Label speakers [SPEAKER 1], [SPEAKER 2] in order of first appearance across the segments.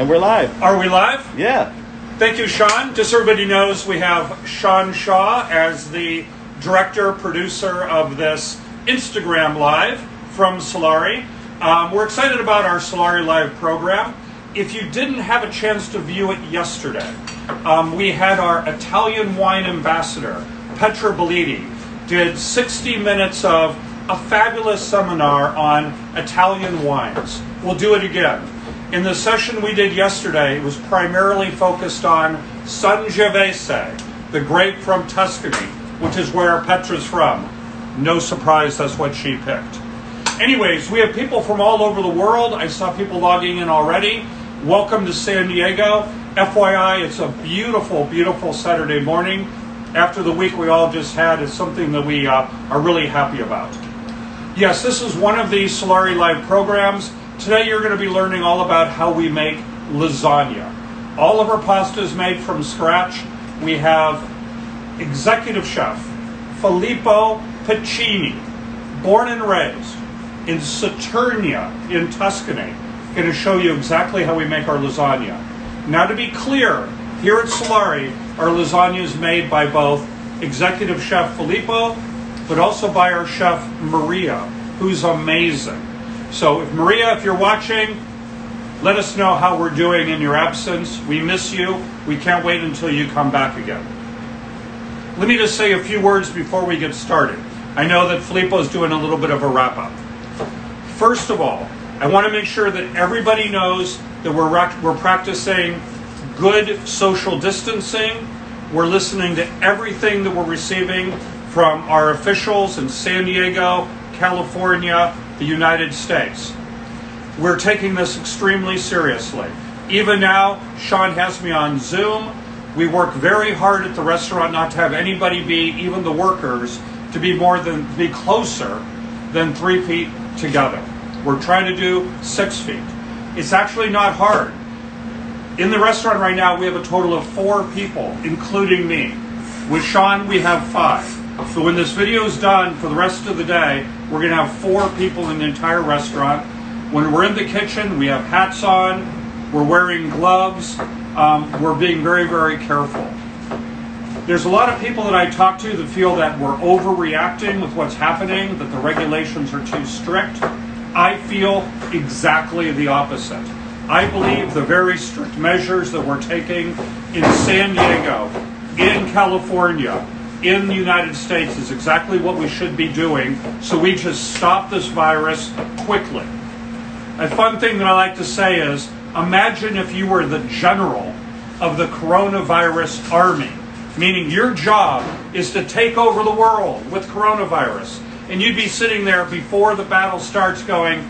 [SPEAKER 1] And we're live.
[SPEAKER 2] Are we live?
[SPEAKER 1] Yeah.
[SPEAKER 2] Thank you, Sean. Just so everybody knows, we have Sean Shaw as the director, producer of this Instagram Live from Solare. We're excited about our Solare Live program. If you didn't have a chance to view it yesterday, we had our Italian wine ambassador, Petra Belliti, did 60 minutes of a fabulous seminar on Italian wines. We'll do it again. In the session we did yesterday, it was primarily focused on Sangiovese, the grape from Tuscany, which is where Petra's from. No surprise, that's what she picked. Anyways, we have people from all over the world. I saw people logging in already. Welcome to San Diego. FYI, it's a beautiful, beautiful Saturday morning. After the week we all just had, it's something that we are really happy about. Yes, this is one of the Solare Live programs. Today you're going to be learning all about how we make lasagna. All of our pasta is made from scratch. We have executive chef Filippo Piccini, born and raised in Saturnia in Tuscany, going to show you exactly how we make our lasagna. Now, to be clear, here at Solare, our lasagna is made by both executive chef Filippo, but also by our chef Maria, who's amazing. So Maria, if you're watching, let us know how we're doing in your absence. We miss you. We can't wait until you come back again. Let me just say a few words before we get started. I know that Filippo's doing a little bit of a wrap-up. First of all, I want to make sure that everybody knows that we're practicing good social distancing. We're listening to everything that we're receiving from our officials in San Diego, California, the United States. We're taking this extremely seriously. Even now, Sean has me on Zoom. We work very hard at the restaurant not to have anybody be, even the workers, to be closer than 3 feet together. We're trying to do 6 feet. It's actually not hard. In the restaurant right now, we have a total of 4 people, including me. With Sean, we have 5. So when this video is done for the rest of the day, we're going to have 4 people in the entire restaurant. When we're in the kitchen, we have hats on, we're wearing gloves, we're being very, very careful. There's a lot of people that I talk to that feel that we're overreacting with what's happening, that the regulations are too strict. I feel exactly the opposite. I believe the very strict measures that we're taking in San Diego, in California, in the United States is exactly what we should be doing, so we just stop this virus quickly. A fun thing that I like to say is, imagine if you were the general of the coronavirus army, meaning your job is to take over the world with coronavirus, and you'd be sitting there before the battle starts going,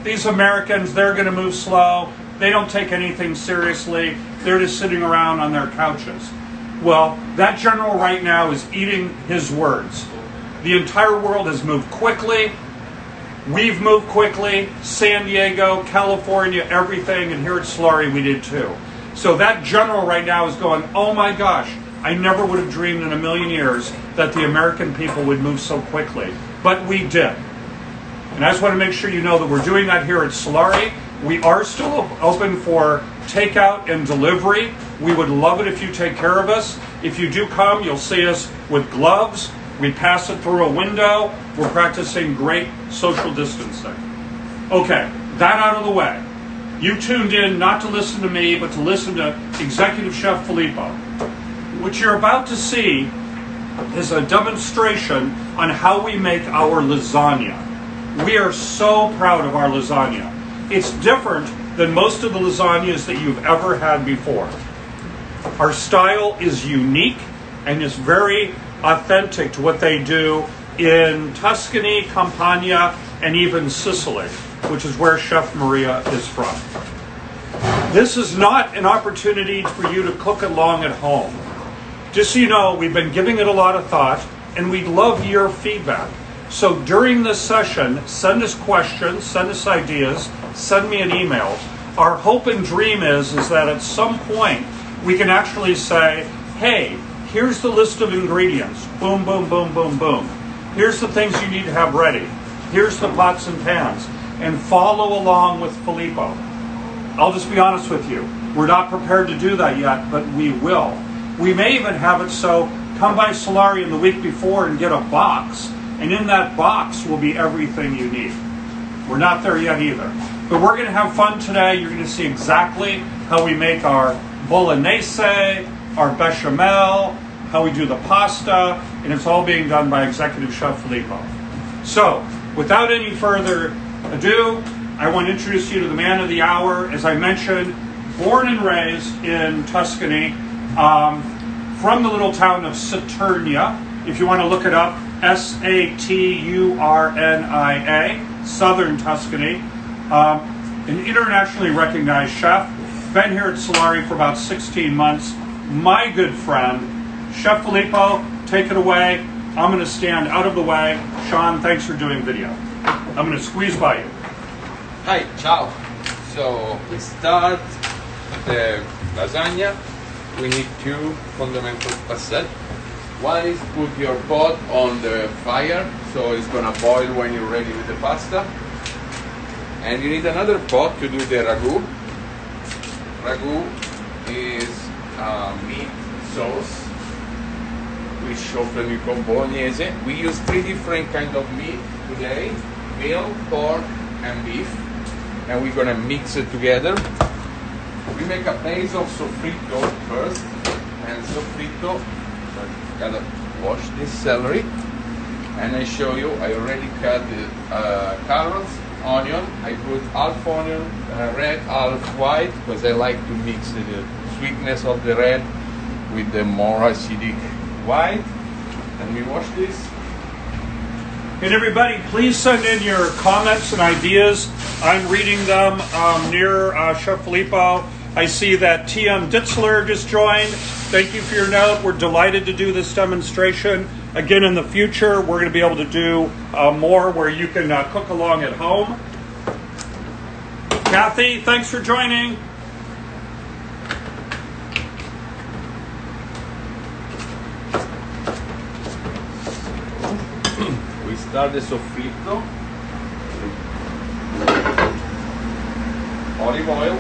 [SPEAKER 2] these Americans, they're going to move slow, they don't take anything seriously, they're just sitting around on their couches. Well, that general right now is eating his words. The entire world has moved quickly. We've moved quickly. San Diego, California, everything, and here at Solare we did too. So that general right now is going, oh my gosh, I never would have dreamed in a million years that the American people would move so quickly. But we did. And I just want to make sure you know that we're doing that here at Solare. We are still open for takeout and delivery. We would love it if you take care of us. If you do come, you'll see us with gloves. We pass it through a window. We're practicing great social distancing. Okay, that out of the way. You tuned in not to listen to me, but to listen to Executive Chef Filippo. What you're about to see is a demonstration on how we make our lasagna. We are so proud of our lasagna. It's different than most of the lasagnas that you've ever had before. Our style is unique and is very authentic to what they do in Tuscany, Campania, and even Sicily, which is where Chef Maria is from. This is not an opportunity for you to cook along at home. Just so you know, we've been giving it a lot of thought, and we'd love your feedback. So during this session, send us questions, send us ideas, send me an email. Our hope and dream is that at some point we can actually say, hey, here's the list of ingredients. Boom, boom, boom, boom, boom. Here's the things you need to have ready. Here's the pots and pans. And follow along with Filippo. I'll just be honest with you. We're not prepared to do that yet, but we will. We may even have it so come by Solare in the week before and get a box, and in that box will be everything you need. We're not there yet either. But we're going to have fun today. You're going to see exactly how we make our bolognese, our bechamel, how we do the pasta, and it's all being done by Executive Chef Filippo. So, without any further ado, I want to introduce you to the man of the hour. As I mentioned, born and raised in Tuscany, from the little town of Saturnia. If you want to look it up, Saturnia, Southern Tuscany. An internationally recognized chef. Been here at Solare for about 16 months. My good friend, Chef Filippo, take it away. I'm going to stand out of the way. Sean, thanks for doing video. I'm going to squeeze by you.
[SPEAKER 1] Hi, ciao. So we start the lasagna. We need two fundamental pastel. One is put your pot on the fire, so it's gonna boil when you're ready with the pasta. And you need another pot to do the ragu. Ragu is meat sauce, which often we call bolognese. We use three different kinds of meat today: veal, pork, and beef. And we're gonna mix it together. We make a base of soffritto first, and soffritto, so I gotta wash this celery, and I show you, I already cut the carrots, onion. I put half onion red, half white, because I like to mix the sweetness of the red with the more acidic white. And we wash this.
[SPEAKER 2] And everybody, please send in your comments and ideas. I'm reading them near Chef Filippo. I see that TM Ditzler just joined. Thank you for your note. We're delighted to do this demonstration. Again, in the future, we're going to be able to do more where you can cook along at home. Kathy, thanks for joining.
[SPEAKER 1] We start the soffritto. Olive oil.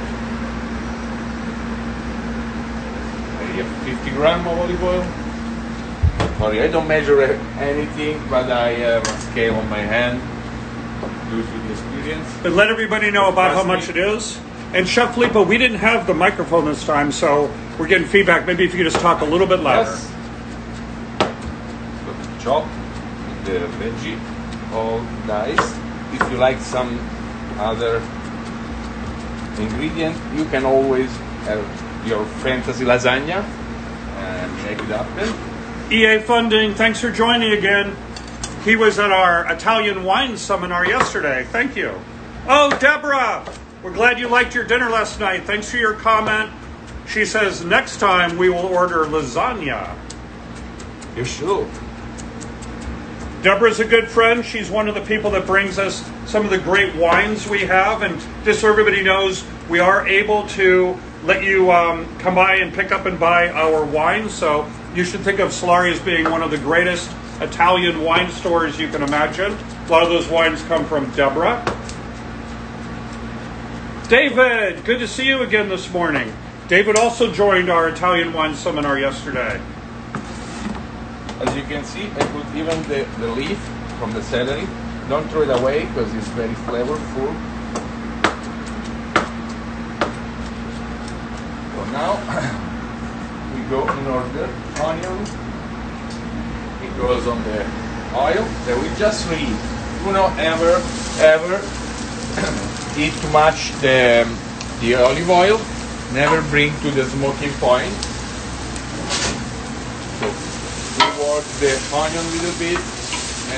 [SPEAKER 1] 50 grams of olive oil. Sorry, I don't measure anything, but I have a scale on my hand due to the experience.
[SPEAKER 2] But let everybody know about how much it is. And Chef Filippo, we didn't have the microphone this time, so we're getting feedback. Maybe if you could just talk a little bit louder.
[SPEAKER 1] Yes. So chop the veggie all nice. If you like some other ingredient, you can always have your fantasy lasagna and make it happen.
[SPEAKER 2] EA Funding, thanks for joining again. He was at our Italian wine seminar yesterday. Thank you. Oh, Deborah, we're glad you liked your dinner last night. Thanks for your comment. She says next time we will order lasagna.
[SPEAKER 1] You should.
[SPEAKER 2] Deborah's a good friend. She's one of the people that brings us some of the great wines we have. And just so everybody knows, we are able to let you come by and pick up and buy our wine. So you should think of Solare as being one of the greatest Italian wine stores you can imagine. A lot of those wines come from Deborah. David, good to see you again this morning. David also joined our Italian wine seminar yesterday.
[SPEAKER 1] As you can see, I put even the leaf from the celery. Don't throw it away because it's very flavorful. So now we go in order. Onion. It goes on the oil. Then we just read. Do not ever eat too much the olive oil. Never bring to the smoking point. So work the onion a little bit.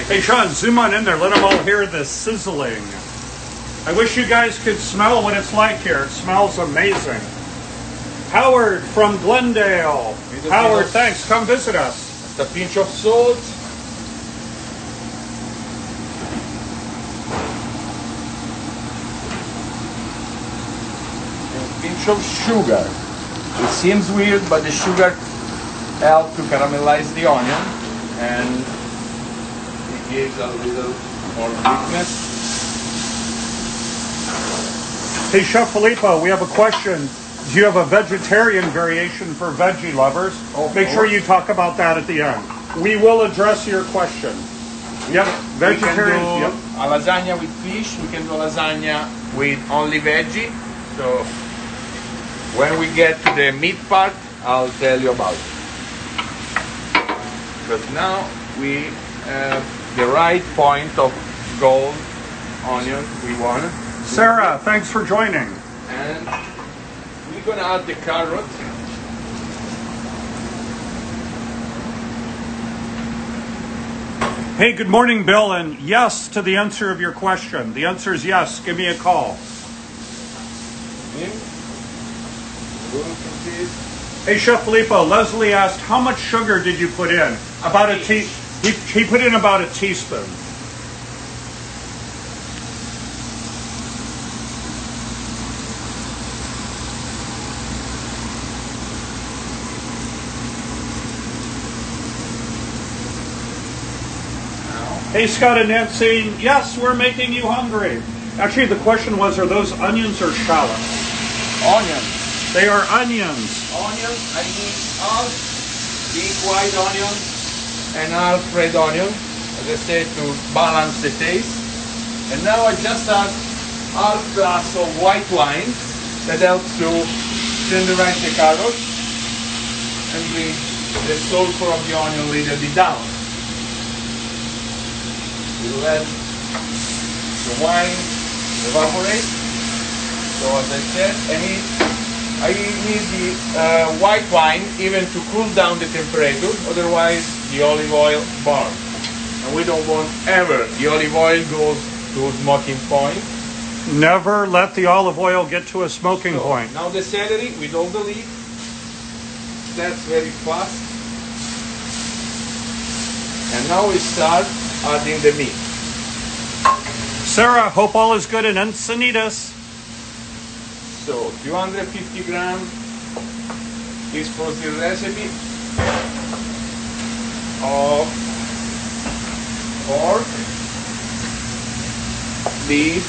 [SPEAKER 2] Hey Sean, zoom on in there. Let them all hear the sizzling. I wish you guys could smell what it's like here. It smells amazing. Howard from Glendale. Howard, thanks. Come visit us.
[SPEAKER 1] A pinch of salt. And a pinch of sugar. It seems weird, but the sugar helps to caramelize the onion and it gives a little more thickness.
[SPEAKER 2] Hey, Chef Filippo, we have a question. Do you have a vegetarian variation for veggie lovers? Make sure you talk about that at the end. We will address your question. Yep, vegetarian.
[SPEAKER 1] We can do a lasagna with fish. We can do a lasagna with only veggie. So when we get to the meat part, I'll tell you about it. Because now we have the right point of gold onion we want.
[SPEAKER 2] Sarah, thanks for joining.
[SPEAKER 1] And we're gonna add the carrot.
[SPEAKER 2] Hey, good morning, Bill, and yes to the answer of your question. The answer is yes. Give me a call. Hey, Chef Filippo, Leslie asked, how much sugar did you put in? About a he put in about a teaspoon. Hey, Scott and Nancy, yes, we're making you hungry. Actually, the question was, are those onions or shallots?
[SPEAKER 1] Onions.
[SPEAKER 2] They are onions.
[SPEAKER 1] Onions, I need half big white onion and half red onion, as I said, to balance the taste. And now I just add half glass of white wine that helps to tenderize the carrot and bring the sulfur of the onion a little bit down. We let the wine evaporate. So as I said, I need the white wine even to cool down the temperature, otherwise the olive oil burns. And we don't want ever the olive oil goes to a smoking point.
[SPEAKER 2] Never let the olive oil get to a smoking point.
[SPEAKER 1] Now the celery with all the leaves. That's very fast. And now we start adding the meat.
[SPEAKER 2] Sarah, hope all is good in Encinitas.
[SPEAKER 1] So 250 grams is for the recipe of pork, beef,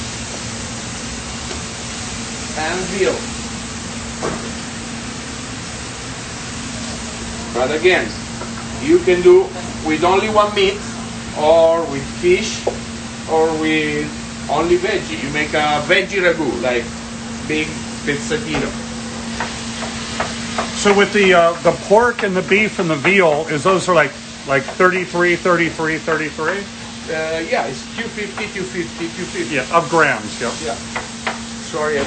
[SPEAKER 1] and veal. But again, you can do with only one meat, or with fish, or with only veggie. You make a veggie ragu, like big pizzettino.
[SPEAKER 2] So with the pork and the beef and the veal, is those are like 33, 33, 33?
[SPEAKER 1] Yeah, it's 250, 250, 250.
[SPEAKER 2] Yeah, of grams, yeah.
[SPEAKER 1] Yeah. Sorry, I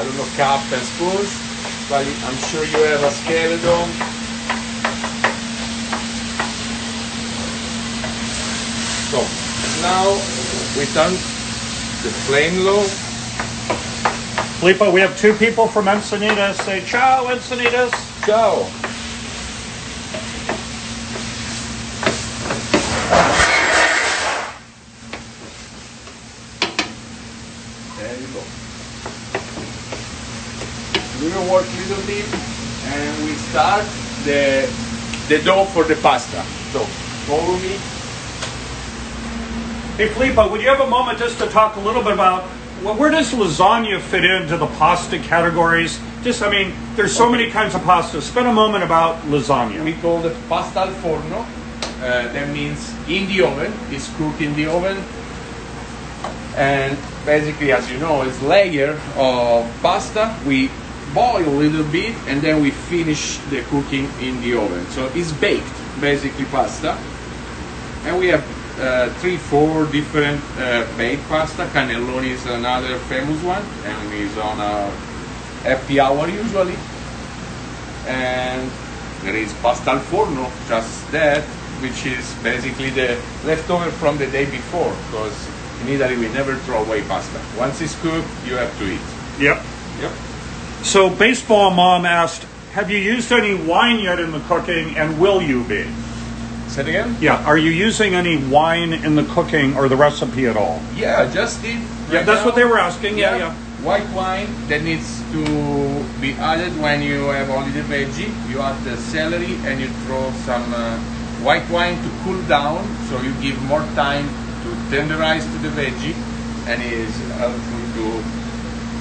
[SPEAKER 1] don't know cup and spoons, but I'm sure you have a skeleton. So now we turn the flame low.
[SPEAKER 2] Filippo, we have two people from Encinitas. Say ciao, Encinitas.
[SPEAKER 1] Ciao. There you go. We will work a little bit and we start the dough for the pasta. So follow me.
[SPEAKER 2] Hey, Filippo, would you have a moment just to talk a little bit about, well, where does lasagna fit into the pasta categories? I mean, there's so many kinds of pasta. Spend a moment about lasagna.
[SPEAKER 1] We call it pasta al forno. That means in the oven. It's cooked in the oven. And basically, as you know, it's layer of pasta. We boil a little bit and then we finish the cooking in the oven. So it's baked, basically pasta. And we have 3-4 different baked pasta. Cannelloni is another famous one, and is on a happy hour usually. And there is pasta al forno, just that, which is basically the leftover from the day before, because in Italy we never throw away pasta. Once it's cooked, you have to eat.
[SPEAKER 2] Yep.
[SPEAKER 1] Yep.
[SPEAKER 2] So Baseball Mom asked, have you used any wine yet in the cooking, and will you be?
[SPEAKER 1] Say it again?
[SPEAKER 2] Yeah, are you using any wine in the cooking or the recipe at all?
[SPEAKER 1] Yeah, just did.
[SPEAKER 2] Yeah, that's what they were asking. Yeah.
[SPEAKER 1] White wine that needs to be added when you have only the veggie. You add the celery and you throw some white wine to cool down, so you give more time to tenderize to the veggie, and it is helpful to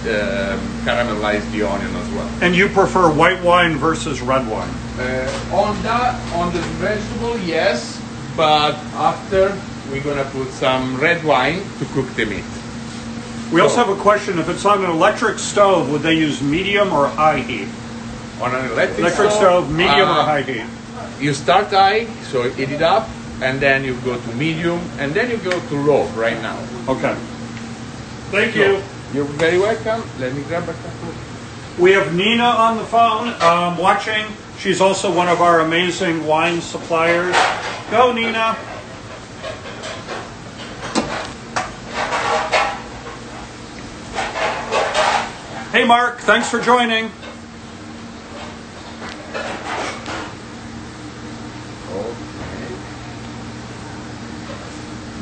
[SPEAKER 1] caramelize the onion as well.
[SPEAKER 2] And you prefer white wine versus red wine?
[SPEAKER 1] On the vegetable, yes, but after we're gonna put some red wine to cook the meat.
[SPEAKER 2] We also have a question, if it's on an electric stove, would they use medium or high heat?
[SPEAKER 1] On an electric
[SPEAKER 2] stove, medium or high heat?
[SPEAKER 1] You start high, so heat it up, and then you go to medium, and then you go to low right now.
[SPEAKER 2] Okay. Thank you.
[SPEAKER 1] You're very welcome. Let me grab a couple.
[SPEAKER 2] We have Nina on the phone watching. She's also one of our amazing wine suppliers. Go, Nina. Hey, Mark. Thanks for joining.
[SPEAKER 1] Okay.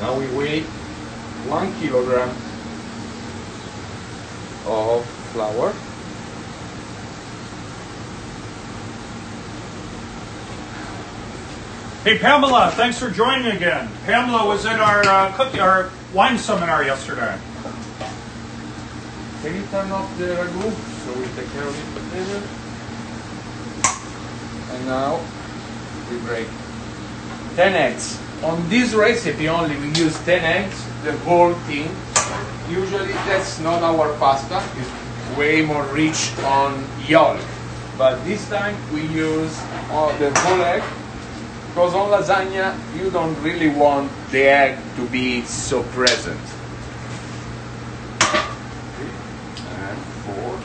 [SPEAKER 1] Now we weigh 1 kilogram of flour.
[SPEAKER 2] Hey, Pamela, thanks for joining again. Pamela was in our wine seminar yesterday.
[SPEAKER 1] Can you turn off the ragu so we take care of it later? And now we break 10 eggs. On this recipe only we use 10 eggs, the whole thing. Usually that's not our pasta, it's way more rich on yolk. But this time we use the whole egg, because on lasagna you don't really want the egg to be so present. And 4.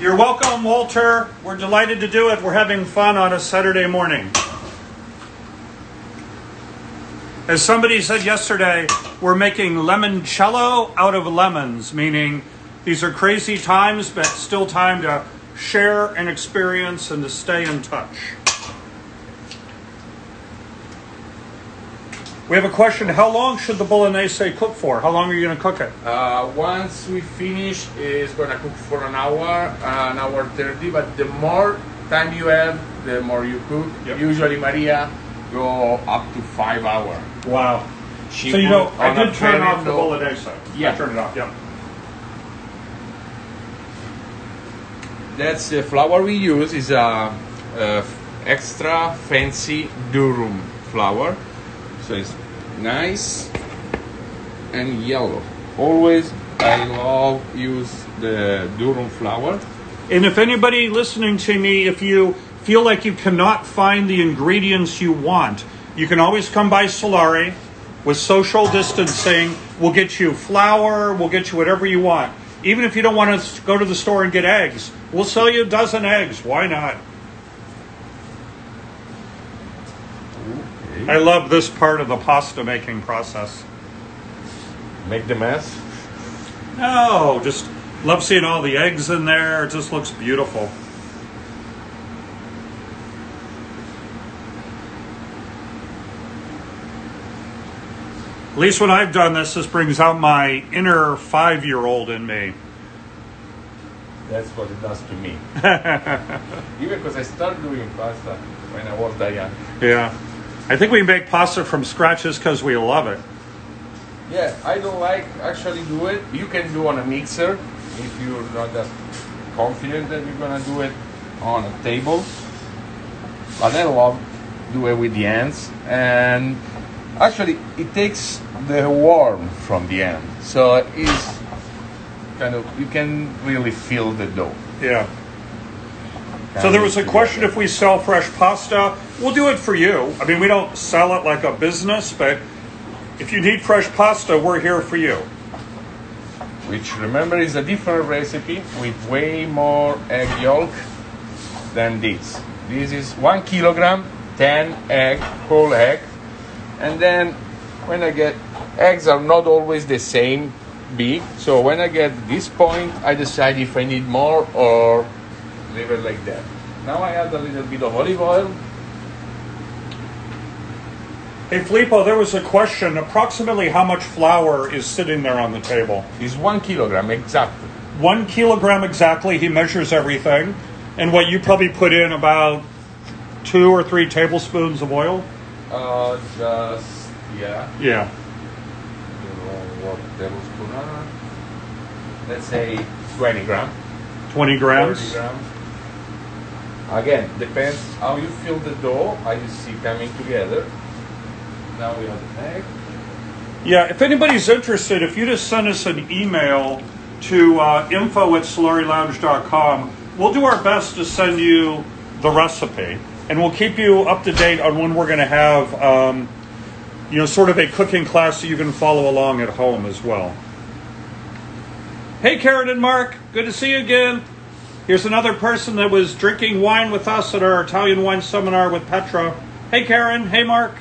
[SPEAKER 2] You're welcome, Walter. We're delighted to do it. We're having fun on a Saturday morning. As somebody said yesterday, we're making limoncello out of lemons, meaning these are crazy times, but still time to share and experience and to stay in touch. We have a question. How long should the bolognese cook for? How long are you going to cook it?
[SPEAKER 1] Once we finish, it's going to cook for an hour 30. But the more time you have, the more you cook.
[SPEAKER 2] Yep.
[SPEAKER 1] Usually, Maria go up to 5 hours.
[SPEAKER 2] Wow.
[SPEAKER 1] She
[SPEAKER 2] So you know, I
[SPEAKER 1] on a
[SPEAKER 2] did turn
[SPEAKER 1] very
[SPEAKER 2] off the
[SPEAKER 1] low-
[SPEAKER 2] bolognese.
[SPEAKER 1] Yeah.
[SPEAKER 2] I turned it off. Yeah.
[SPEAKER 1] That's the flour we use is a extra fancy durum flour, so it's nice and yellow. Always, I love use the durum flour.
[SPEAKER 2] And if anybody listening to me, if you feel like you cannot find the ingredients you want, you can always come by Solare with social distancing. We'll get you flour, we'll get you whatever you want. Even if you don't want to go to the store and get eggs, we'll sell you a dozen eggs. Why not?
[SPEAKER 1] Okay.
[SPEAKER 2] I love this part of the pasta making process.
[SPEAKER 1] Make the mess.
[SPEAKER 2] No, just love seeing all the eggs in there. It just looks beautiful. At least when I've done this brings out my inner 5-year-old in me.
[SPEAKER 1] That's what it does to me. Even because I started doing pasta when I was that young.
[SPEAKER 2] Yeah. I think we make pasta from scratch just because we love it.
[SPEAKER 1] Yeah, I don't like actually do it. You can do on a mixer if you're not that confident that you're gonna do it on a table. But I love do it with the hands, and actually it takes the warmth from the end, so it's kind of you can really feel the dough.
[SPEAKER 2] Yeah. So there was a question if we sell fresh pasta. We'll do it for you. I mean, we don't sell it like a business, but if you need fresh pasta, we're here for you.
[SPEAKER 1] Which, remember, is a different recipe with way more egg yolk than this. This is 1 kilogram, 10 egg, whole egg. And then when I get, eggs are not always the same big. So when I get this point, I decide if I need more or leave it like that. Now I add a little bit of olive oil.
[SPEAKER 2] Hey, Filippo, there was a question. Approximately how much flour is sitting there on the table?
[SPEAKER 1] It's 1 kilogram exactly.
[SPEAKER 2] 1 kilogram exactly. He measures everything. And what you probably put in about 2 or 3 tablespoons of oil?
[SPEAKER 1] Just, yeah.
[SPEAKER 2] Yeah.
[SPEAKER 1] tablespoon, let's say 20 grams.
[SPEAKER 2] 20 grams.
[SPEAKER 1] 30 grams. Again, depends how you fill the dough, how you see coming together. Now we have the egg.
[SPEAKER 2] Yeah, if anybody's interested, if you just send us an email to info@solarilounge.com, we'll do our best to send you the recipe. And we'll keep you up to date on when we're going to have, sort of a cooking class so you can follow along at home as well. Hey, Karen and Mark, good to see you again. Here's another person that was drinking wine with us at our Italian wine seminar with Petra. Hey, Karen. Hey, Mark.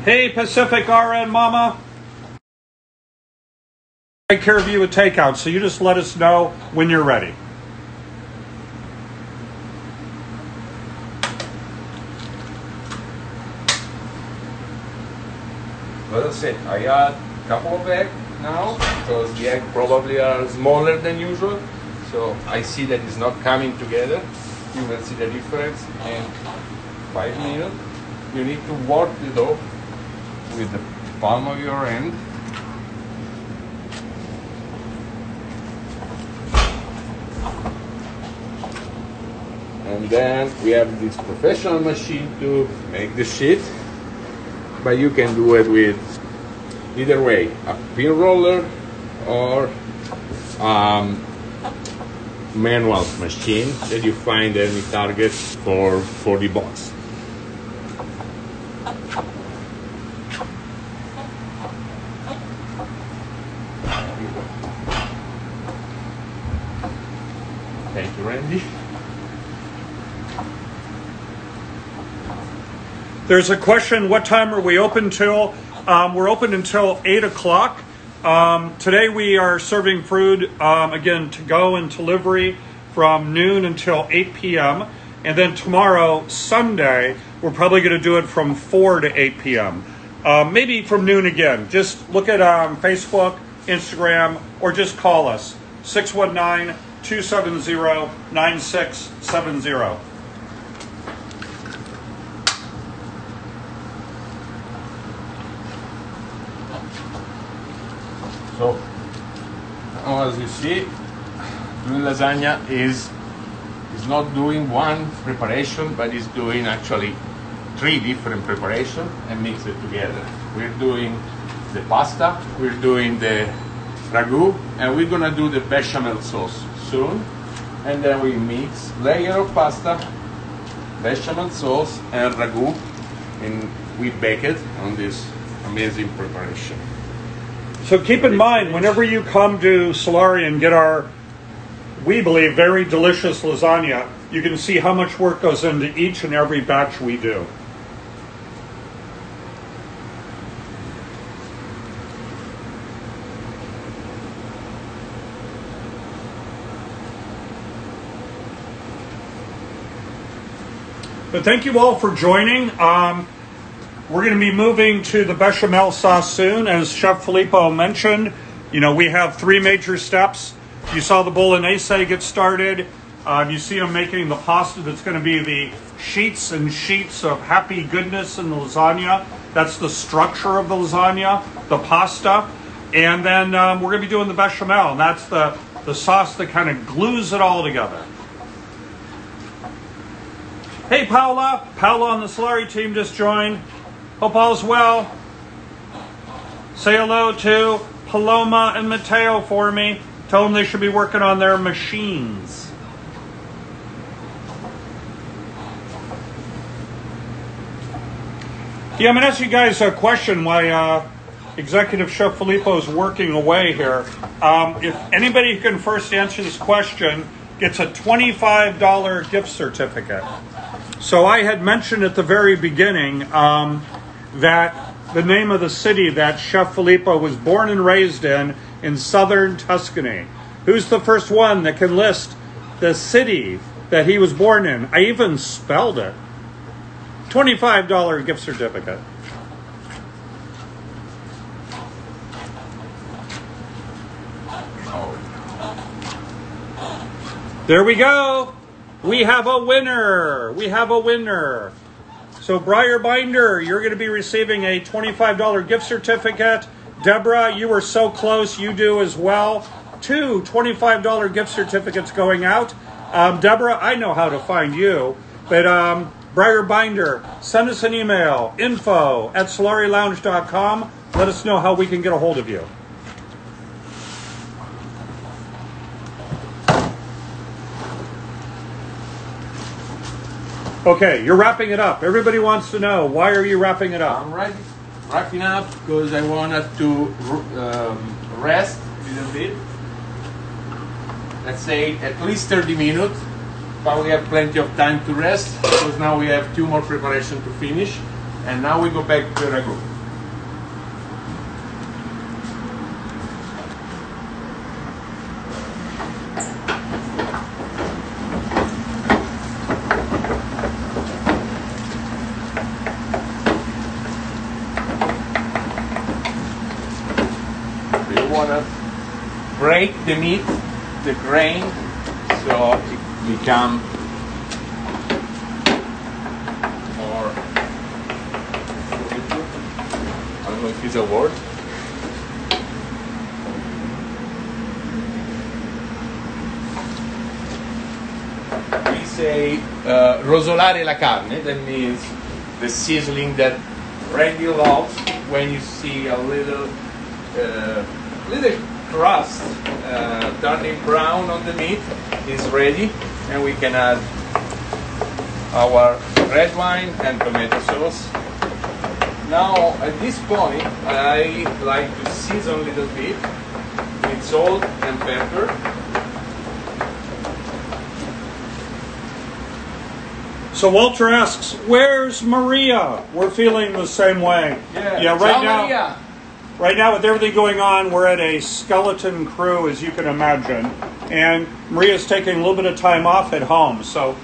[SPEAKER 2] Hey, Pacific RN Mama. Take care of you with takeout, so you just let us know when you're ready.
[SPEAKER 1] As I said, I add a couple of eggs now because the eggs probably are smaller than usual. So I see that it's not coming together. You will see the difference in 5 minutes. You need to work the dough with the palm of your hand. And then we have this professional machine to make the sheet. But you can do it with either way, a pin roller or manual machine that you find at any Target for $40. Thank you, Randy.
[SPEAKER 2] There's a question, what time are we open till? We're open until 8 o'clock. Today we are serving food, again, to go and delivery from noon until 8 p.m. And then tomorrow, Sunday, we're probably going to do it from 4 to 8 p.m. Maybe from noon again. Just look at Facebook, Instagram, or just call us, 619-270-9670.
[SPEAKER 1] So, as you see, doing lasagna is not doing one preparation, but is doing actually 3 different preparations and mix it together. We're doing the pasta, we're doing the ragu, and we're gonna do the bechamel sauce soon. And then we mix layer of pasta, bechamel sauce, and ragu, and we bake it on this amazing preparation.
[SPEAKER 2] So keep in mind, whenever you come to Solare and get our, we believe, very delicious lasagna, you can see how much work goes into each and every batch we do. But thank you all for joining. We're going to be moving to the bechamel sauce soon. As Chef Filippo mentioned, we have 3 major steps. You saw the bolognese get started. You see him making the pasta that's going to be the sheets and sheets of happy goodness in the lasagna. That's the structure of the lasagna, the pasta. And then we're going to be doing the bechamel, and that's the sauce that kind of glues it all together. Hey, Paula. Paula on the Solare team just joined. Hope all's well. Say hello to Paloma and Mateo for me. Tell them they should be working on their machines. Yeah, I'm going to ask you guys a question while Executive Chef Filippo is working away here. If anybody who can first answer this question gets a $25 gift certificate. So I had mentioned at the very beginning that the name of the city that Chef Filippo was born and raised in southern Tuscany. Who's the first one that can list the city that he was born in? I even spelled it. $25 gift certificate. There we go. We have a winner. We have a winner. So Briar Binder, you're going to be receiving a $25 gift certificate. Deborah, you were so close. You do as well. 2 $25 gift certificates going out. Deborah, I know how to find you. But Briar Binder, send us an email, info@SolareLounge.com. Let us know how we can get a hold of you. Okay, you're wrapping it up. Everybody wants to know, why are you wrapping it up?
[SPEAKER 1] I'm wrapping up because I wanted to rest a little bit. Let's say at least 30 minutes, but we have plenty of time to rest because now we have 2 more preparations to finish, and now we go back to the ragu. Break the meat, the grain, so it becomes more, I don't know if it's a word. We say rosolare la carne, that means the sizzling that Randy loves when you see a little crust turning brown on the meat is ready, and we can add our red wine and tomato sauce. Now at this point I like to season a little bit with salt and pepper.
[SPEAKER 2] So Walter asks, where's Maria? We're feeling the same way.
[SPEAKER 1] Yeah,
[SPEAKER 2] right
[SPEAKER 1] ciao,
[SPEAKER 2] now.
[SPEAKER 1] Maria.
[SPEAKER 2] Right now, with everything going on, we're at a skeleton crew, as you can imagine. And Maria's taking a little bit of time off at home. So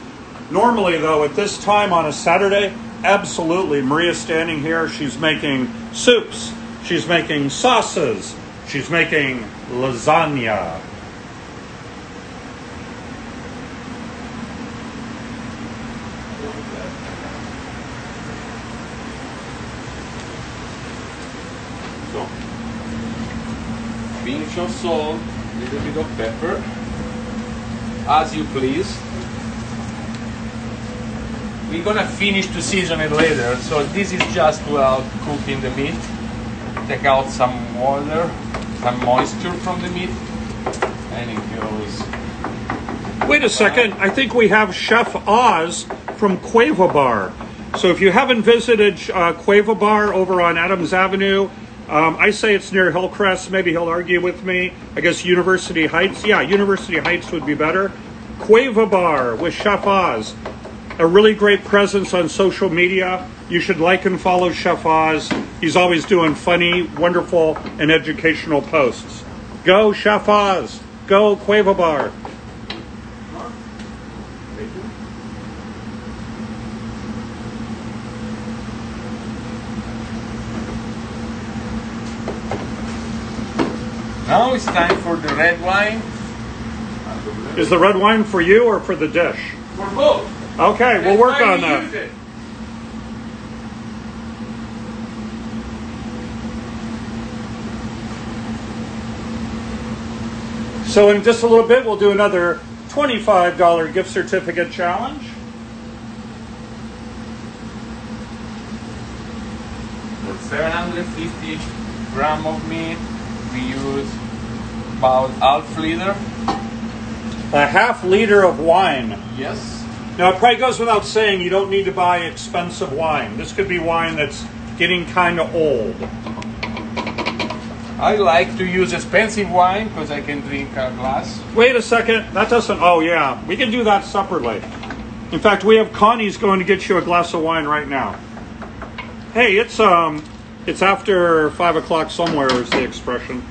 [SPEAKER 2] normally, though, at this time on a Saturday, absolutely, Maria's standing here. She's making soups. She's making sauces. She's making lasagna.
[SPEAKER 1] Pinch of salt, a little bit of pepper, as you please. We're gonna finish to season it later, so this is just while cooking the meat. Take out some water, some moisture from the meat, and it goes.
[SPEAKER 2] Wait a second, I think we have Chef Oz from Cueva Bar. So if you haven't visited Cueva Bar over on Adams Avenue, I say it's near Hillcrest. Maybe he'll argue with me. I guess University Heights. Yeah, University Heights would be better. Cueva Bar with Chef Oz. A really great presence on social media. You should like and follow Chef Oz. He's always doing funny, wonderful, and educational posts. Go Chef Oz. Go Cueva Bar.
[SPEAKER 1] Now it's time for the red wine.
[SPEAKER 2] Is the red wine for you or for the dish?
[SPEAKER 1] For both.
[SPEAKER 2] Okay, we'll work on that.
[SPEAKER 1] Use it.
[SPEAKER 2] So in just a little bit, we'll do another $25 gift certificate challenge.
[SPEAKER 1] For 750 grams of meat, we use about half liter.
[SPEAKER 2] A half liter of wine.
[SPEAKER 1] Yes.
[SPEAKER 2] Now, it probably goes without saying you don't need to buy expensive wine. This could be wine that's getting kind of old.
[SPEAKER 1] I like to use expensive wine because I can drink a glass.
[SPEAKER 2] Wait a second. That doesn't... Oh, yeah. We can do that separately. In fact, we have Connie's going to get you a glass of wine right now. Hey, it's after 5 o'clock somewhere is the expression.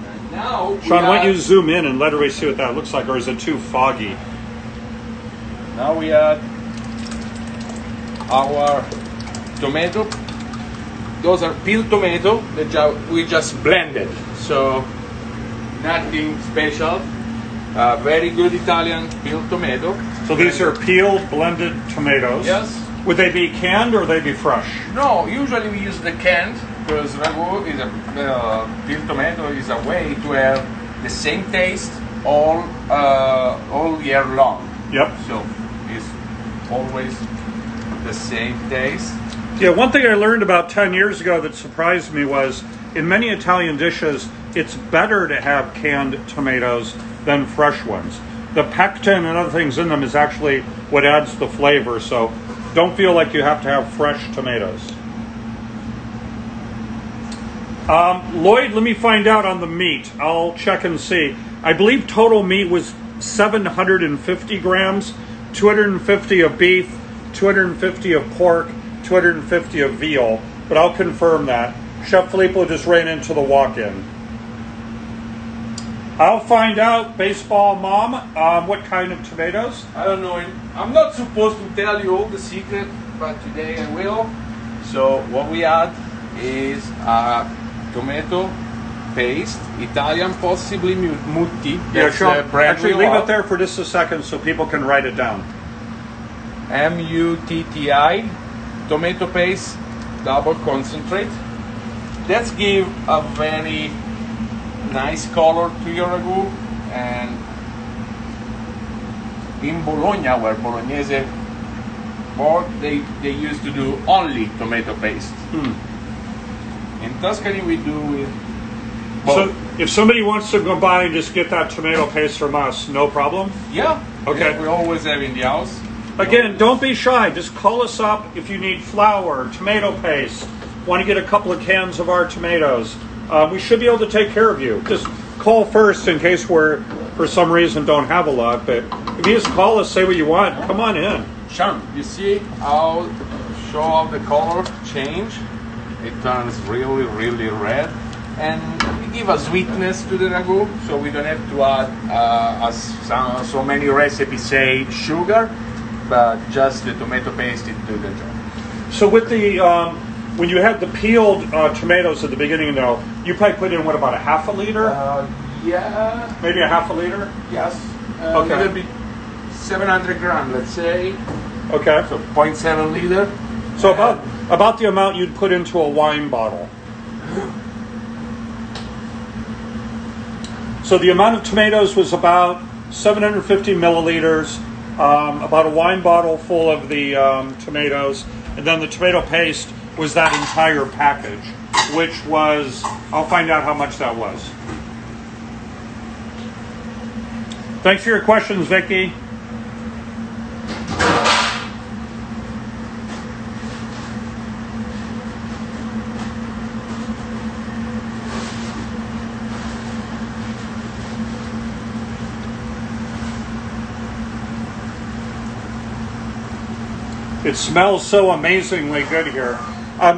[SPEAKER 1] And now
[SPEAKER 2] Sean, why don't you zoom in and let everybody see what that looks like, or is it too foggy?
[SPEAKER 1] Now we add our tomato. Those are peeled tomato that we just blended, so nothing special. Very good Italian peeled tomato.
[SPEAKER 2] So these are peeled, blended tomatoes.
[SPEAKER 1] Yes.
[SPEAKER 2] Would they be canned or would they be fresh?
[SPEAKER 1] No, usually we use the canned because ragu is peeled tomato is a way to have the same taste all year long.
[SPEAKER 2] Yep.
[SPEAKER 1] So it's always the same taste.
[SPEAKER 2] Yeah, one thing I learned about 10 years ago that surprised me was in many Italian dishes, it's better to have canned tomatoes than fresh ones. The pectin and other things in them is actually what adds the flavor, so don't feel like you have to have fresh tomatoes. Lloyd, let me find out on the meat. I'll check and see. I believe total meat was 750 grams, 250 of beef, 250 of pork, 250 of veal, but I'll confirm that. Chef Filippo just ran into the walk-in. I'll find out, baseball mom, what kind of tomatoes.
[SPEAKER 1] I don't know. I'm not supposed to tell you all the secret, but today I will. So what we add is a tomato paste, Italian, possibly mutti.
[SPEAKER 2] Yeah, sure. Actually, leave
[SPEAKER 1] love.
[SPEAKER 2] it there for just a second so people can write it down.
[SPEAKER 1] M-U-T-T-I, tomato paste, double concentrate. Let's give a very nice color to your ragu. And in Bologna, where Bolognese pork, they used to do only tomato paste. In Tuscany, we do with both.
[SPEAKER 2] So if somebody wants to go by and just get that tomato paste from us, no problem?
[SPEAKER 1] Yeah.
[SPEAKER 2] Okay.
[SPEAKER 1] We always have in the house.
[SPEAKER 2] Again, don't be shy. Just call us up if you need flour, tomato paste, want to get a couple of cans of our tomatoes. We should be able to take care of you. Just call first in case we're, for some reason, don't have a lot. But if you just call us, say what you want, come on in.
[SPEAKER 1] Sean, you see how the color change? It turns really, really red. And we give a sweetness to the ragu, so we don't have to add, as so many recipes say, sugar, but just the tomato paste it do the job.
[SPEAKER 2] So with the when you had the peeled tomatoes at the beginning, though, you probably put in what, about a half a liter?
[SPEAKER 1] Yeah.
[SPEAKER 2] Maybe a half a liter.
[SPEAKER 1] Yes.
[SPEAKER 2] Okay.
[SPEAKER 1] A little bit, 700 grams, let's say.
[SPEAKER 2] Okay.
[SPEAKER 1] So 0.7 liter.
[SPEAKER 2] So about the amount you'd put into a wine bottle. So the amount of tomatoes was about 750 milliliters, about a wine bottle full of the tomatoes, and then the tomato paste was that entire package, which was, I'll find out how much that was. Thanks for your questions, Vicky. It smells so amazingly good here.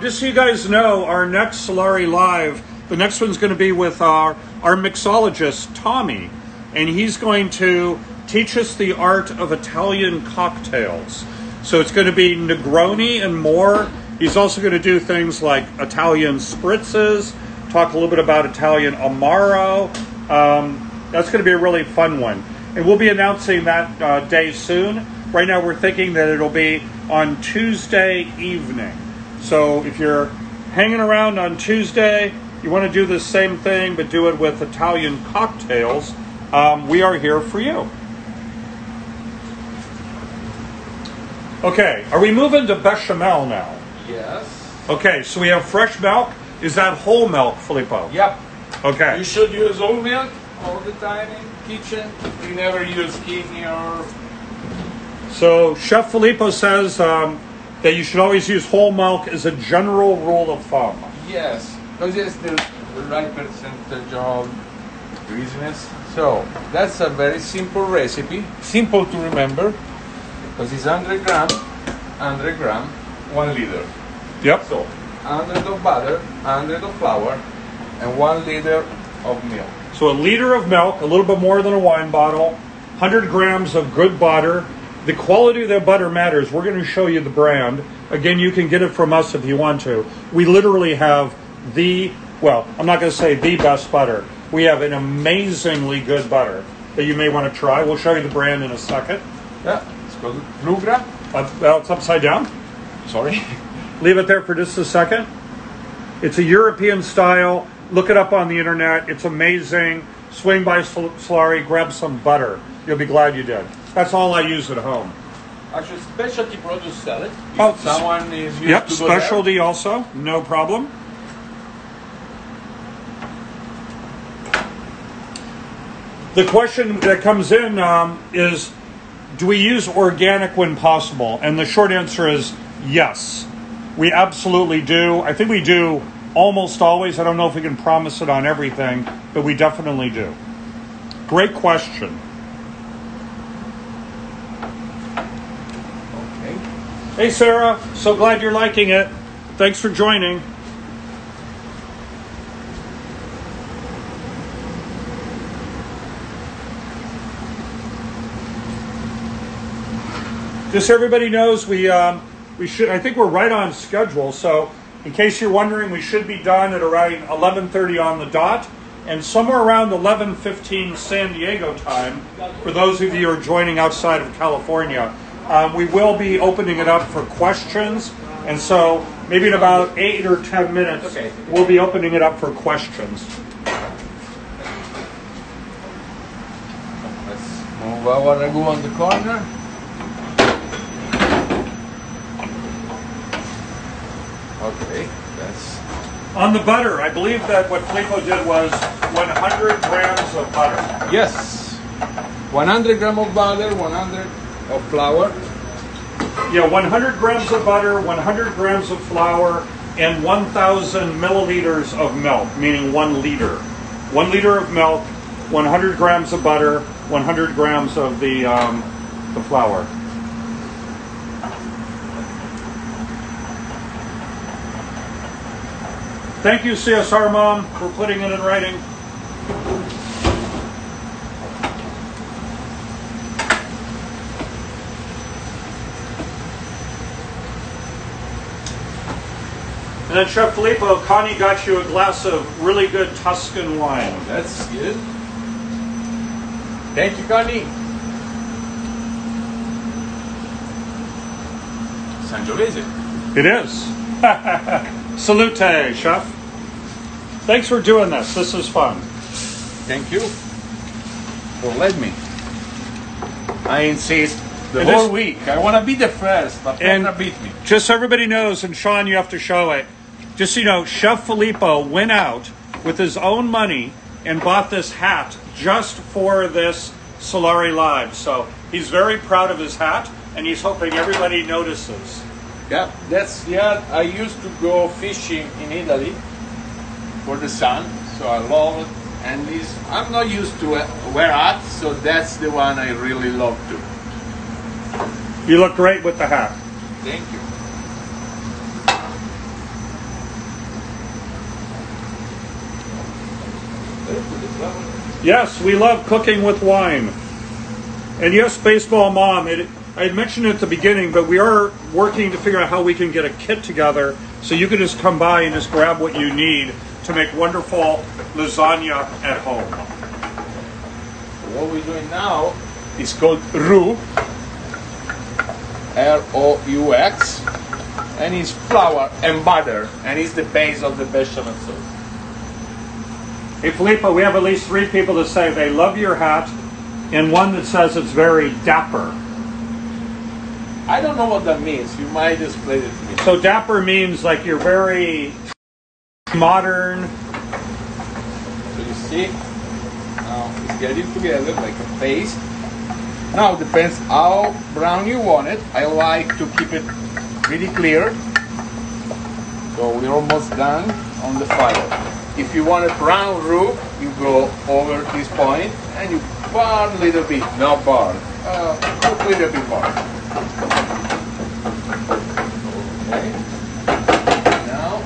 [SPEAKER 2] Just so you guys know, our next Solare Live, the next one's going to be with our mixologist, Tommy. And he's going to teach us the art of Italian cocktails. So it's going to be Negroni and more. He's also going to do things like Italian spritzes, talk a little bit about Italian Amaro. That's going to be a really fun one. And we'll be announcing that day soon. Right now we're thinking that it'll be on Tuesday evening. So if you're hanging around on Tuesday, you want to do the same thing but do it with Italian cocktails, we are here for you. Okay, are we moving to bechamel now?
[SPEAKER 1] Yes.
[SPEAKER 2] Okay, so we have fresh milk. Is that whole milk, Filippo?
[SPEAKER 1] Yep.
[SPEAKER 2] Okay.
[SPEAKER 1] You should use whole milk all the time in the kitchen. We never use skinny or...
[SPEAKER 2] So Chef Filippo says that you should always use whole milk as a general rule of thumb.
[SPEAKER 1] Yes, because it's the right percentage of greasiness. So that's a very simple recipe, simple to remember, because it's 100 gram, 1 liter.
[SPEAKER 2] Yep.
[SPEAKER 1] So 100 of butter, 100 of flour, and 1 liter of milk.
[SPEAKER 2] So a liter of milk, a little bit more than a wine bottle, 100 grams of good butter. The quality of the butter matters. We're going to show you the brand. Again, you can get it from us if you want to. We literally have I'm not going to say the best butter. We have an amazingly good butter. that you may want to try. We'll show you the brand in a second.
[SPEAKER 1] Yeah, it's called Plugra.
[SPEAKER 2] Well, it's upside down.
[SPEAKER 1] Sorry.
[SPEAKER 2] Leave it there for just a second. It's a European style. Look it up on the internet. It's amazing. Swing by Solare, grab some butter. You'll be glad you did. That's all I use at home.
[SPEAKER 1] Actually, specialty produce sell it.
[SPEAKER 2] Oh,
[SPEAKER 1] If someone is used
[SPEAKER 2] yep,
[SPEAKER 1] to go
[SPEAKER 2] specialty also. No problem. The question that comes in is, do we use organic when possible? And the short answer is yes. We absolutely do. I think we do almost always. I don't know if we can promise it on everything, but we definitely do. Great question.
[SPEAKER 1] Okay.
[SPEAKER 2] Hey, Sarah. So glad you're liking it. Thanks for joining. Just so everybody knows, we should. I think we're right on schedule. So, in case you're wondering, we should be done at around 11:30 on the dot, and somewhere around 11:15 San Diego time. For those of you who are joining outside of California, we will be opening it up for questions, and so maybe in about 8 or 10 minutes, we'll be opening it up for questions.
[SPEAKER 1] Let's move our ragu on the corner. Okay, that's...
[SPEAKER 2] On the butter, I believe that what Filippo did was 100 grams of butter.
[SPEAKER 1] Yes. 100 grams of butter, 100 of flour.
[SPEAKER 2] Yeah, 100 grams of butter, 100 grams of flour, and 1,000 milliliters of milk, meaning 1 liter. 1 liter of milk, 100 grams of butter, 100 grams of the flour. Thank you, CSR Mom, for putting it in writing. And then Chef Filippo, Connie got you a glass of really good Tuscan wine.
[SPEAKER 1] That's good. Thank you, Connie. Sangiovese.
[SPEAKER 2] It is. Salute, Chef. Thanks for doing this. This is fun.
[SPEAKER 1] Thank you for letting me. I insist the whole week. I want to be the first, but Petra beat me.
[SPEAKER 2] Just so everybody knows, and Sean, you have to show it. Just so you know, Chef Filippo went out with his own money and bought this hat just for this Solare Live. So he's very proud of his hat, and he's hoping everybody notices.
[SPEAKER 1] Yeah, that's the hat. I used to go fishing in Italy for the sun, so I love it. And I'm not used to wear hats, so that's the one I really love to.
[SPEAKER 2] You look great with the hat.
[SPEAKER 1] Thank you.
[SPEAKER 2] Yes, we love cooking with wine. And yes, Baseball Mom, I had mentioned it at the beginning, but we are working to figure out how we can get a kit together so you can just come by and just grab what you need to make wonderful lasagna at home.
[SPEAKER 1] What we're doing now is called roux, R-O-U-X, and it's flour and butter, and it's the base of the bechamel sauce.
[SPEAKER 2] Hey, Filippo, we have at least 3 people that say they love your hat, and one that says it's very dapper.
[SPEAKER 1] I don't know what that means. You might explain it to me.
[SPEAKER 2] So dapper means like you're very modern.
[SPEAKER 1] So you see, now it's getting together like a paste. Now it depends how brown you want it. I like to keep it really clear. So we're almost done on the fire. If you want a brown roux, you go over this point and you burn a little bit, not burn, cook a little bit more. Okay. Now.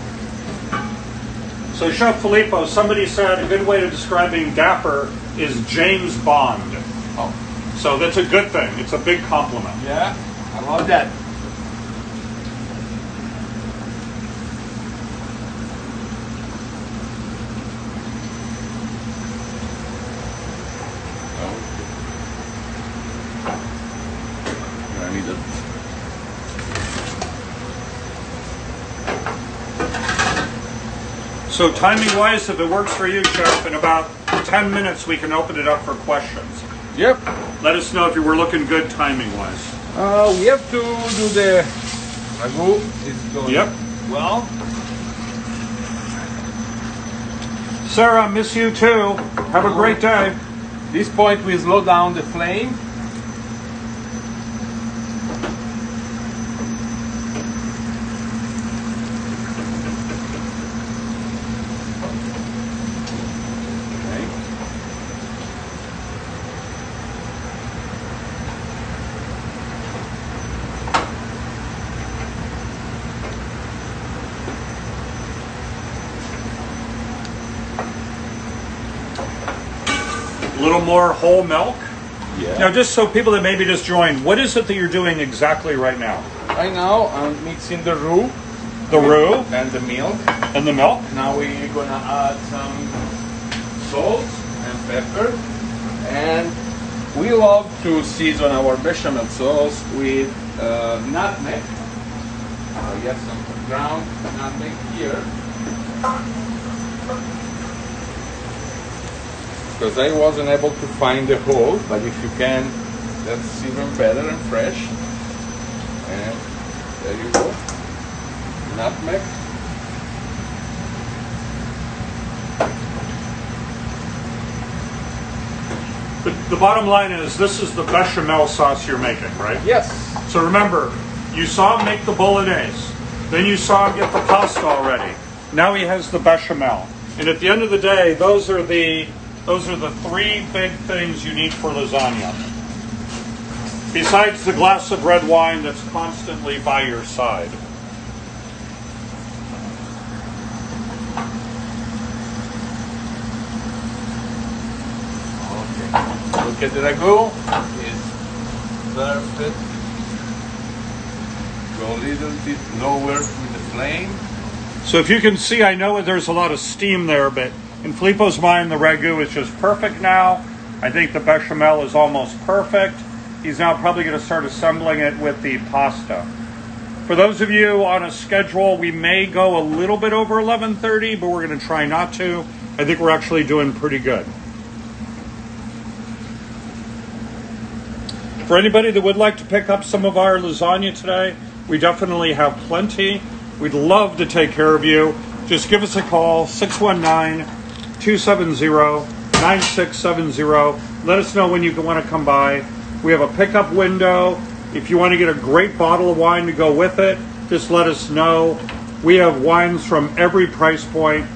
[SPEAKER 2] So Chef Filippo, somebody said a good way of describing dapper is James Bond.
[SPEAKER 1] Oh.
[SPEAKER 2] So that's a good thing. It's a big compliment.
[SPEAKER 1] Yeah, I love that.
[SPEAKER 2] So timing-wise, if it works for you, Chef, in about 10 minutes we can open it up for questions.
[SPEAKER 1] Yep.
[SPEAKER 2] Let us know if you were looking good timing-wise.
[SPEAKER 1] We have to do the ragu. It's going well.
[SPEAKER 2] Sarah, miss you too. Have a great day.
[SPEAKER 1] At this point, we slow down the flame.
[SPEAKER 2] A little more whole milk.
[SPEAKER 1] Yeah.
[SPEAKER 2] Now, just so people that maybe just joined, what is it that you're doing exactly right now?
[SPEAKER 1] Right now, I'm mixing the roux.
[SPEAKER 2] The roux.
[SPEAKER 1] And the milk.
[SPEAKER 2] And the milk.
[SPEAKER 1] Now we're gonna add some salt and pepper. And we love to season our bechamel sauce with nutmeg. We have some ground nutmeg here. Because I wasn't able to find the whole, but if you can, that's even better and fresh. And there you go. Nutmeg.
[SPEAKER 2] The bottom line is, this is the bechamel sauce you're making, right?
[SPEAKER 1] Yes.
[SPEAKER 2] So remember, you saw him make the bolognese. Then you saw him get the pasta already. Now he has the bechamel. And at the end of the day, those are the three big things you need for lasagna. Besides the glass of red wine that's constantly by your side.
[SPEAKER 1] Okay. Look at the ragu. It's perfect. Go a little bit lower with the flame.
[SPEAKER 2] So if you can see, I know there's a lot of steam there, but in Filippo's mind, the ragu is just perfect now. I think the bechamel is almost perfect. He's now probably going to start assembling it with the pasta. For those of you on a schedule, we may go a little bit over 11:30, but we're going to try not to. I think we're actually doing pretty good. For anybody that would like to pick up some of our lasagna today, we definitely have plenty. We'd love to take care of you. Just give us a call, 619-270-9670. Let us know when you want to come by. We have a pickup window. If you want to get a great bottle of wine to go with it, just let us know. We have wines from every price point,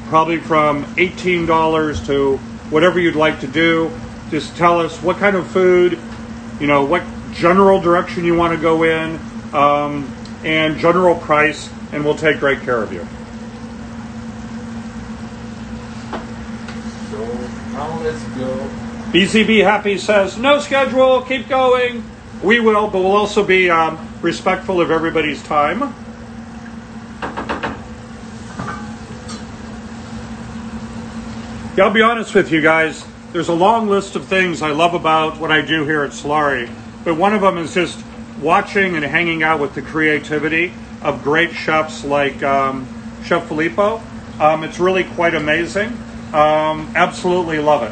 [SPEAKER 2] probably from $18 to whatever you'd like to do. Just tell us what kind of food, what general direction you want to go in, and general price, and we'll take great care of you.
[SPEAKER 1] So now let's go.
[SPEAKER 2] BZB Happy says, no schedule, keep going. We will, but we'll also be respectful of everybody's time. Yeah, I'll be honest with you guys. There's a long list of things I love about what I do here at Solare, but one of them is just watching and hanging out with the creativity of great chefs like Chef Filippo. It's really quite amazing. Absolutely love it.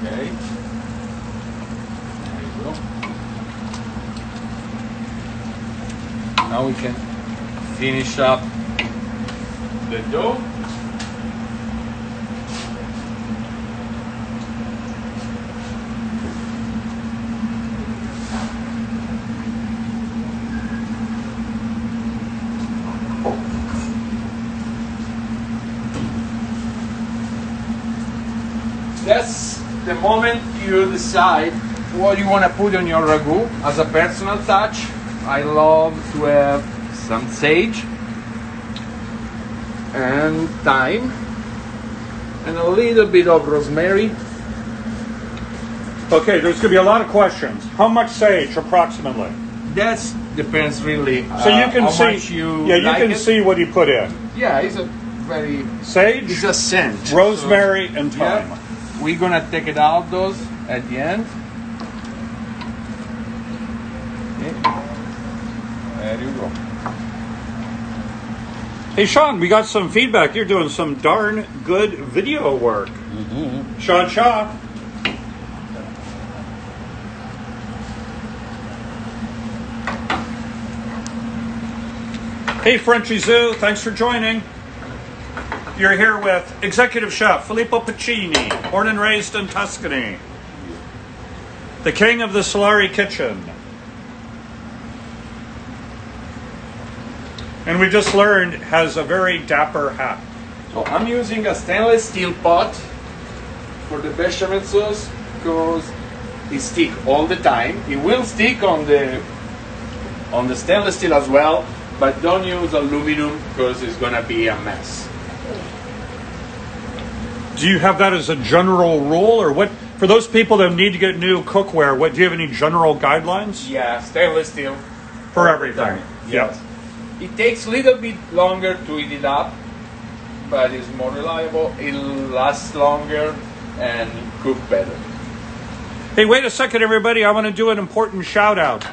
[SPEAKER 1] Okay. There you go. Now we can finish up the dough. That's the moment you decide what you want to put on your ragu. As a personal touch, I love to have some sage and thyme and a little bit of rosemary.
[SPEAKER 2] Okay, there's going to be a lot of questions. How much sage, approximately?
[SPEAKER 1] That depends really.
[SPEAKER 2] So you can
[SPEAKER 1] how
[SPEAKER 2] see,
[SPEAKER 1] much you
[SPEAKER 2] you
[SPEAKER 1] like
[SPEAKER 2] can
[SPEAKER 1] it.
[SPEAKER 2] see what he put in.
[SPEAKER 1] Yeah, it's a very
[SPEAKER 2] Sage,
[SPEAKER 1] it's a scent.
[SPEAKER 2] rosemary, and thyme.
[SPEAKER 1] Yeah, we're gonna take it out those at the end. Okay. There you go.
[SPEAKER 2] Hey, Sean, we got some feedback. You're doing some darn good video work. Sean Shaw. Hey, Frenchy Zoo, thanks for joining. You're here with Executive Chef Filippo Piccini, born and raised in Tuscany. The king of the Solare kitchen. And we just learned has a very dapper hat.
[SPEAKER 1] So I'm using a stainless steel pot for the bechamel sauce because it sticks all the time. It will stick on the stainless steel as well, but don't use aluminum because it's gonna be a mess.
[SPEAKER 2] Do you have that as a general rule, or what? For those people that need to get new cookware, what do you have any general guidelines?
[SPEAKER 1] Yeah, stainless steel
[SPEAKER 2] For everything.
[SPEAKER 1] Yes. It takes a little bit longer to heat it up, but it's more reliable. It'll last longer and cook better.
[SPEAKER 2] Hey, wait a second, everybody. I want to do an important shout out.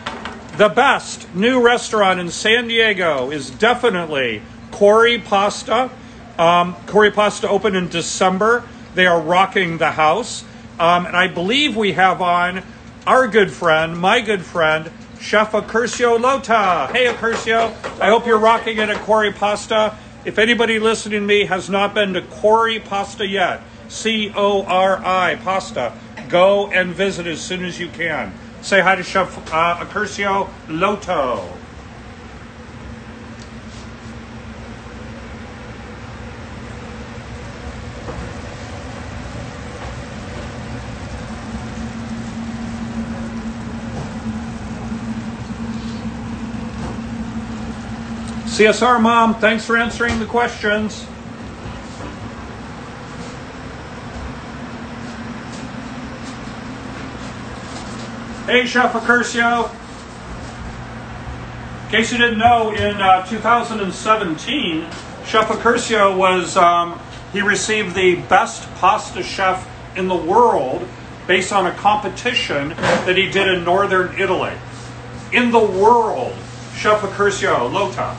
[SPEAKER 2] The best new restaurant in San Diego is definitely Corey Pasta. Corey Pasta opened in December. They are rocking the house. And I believe we have on our good friend, my good friend, Chef Accurcio Lota. Hey, Accurcio. I hope you're rocking it at Corey Pasta. If anybody listening to me has not been to Corey Pasta yet, C-O-R-I Pasta, go and visit as soon as you can. Say hi to Chef Accurcio Loto. CSR Mom, thanks for answering the questions. Hey, Chef Accurcio. In case you didn't know, in 2017, Chef Accurcio was, he received the best pasta chef in the world based on a competition that he did in northern Italy. In the world, Chef Accurcio Lota.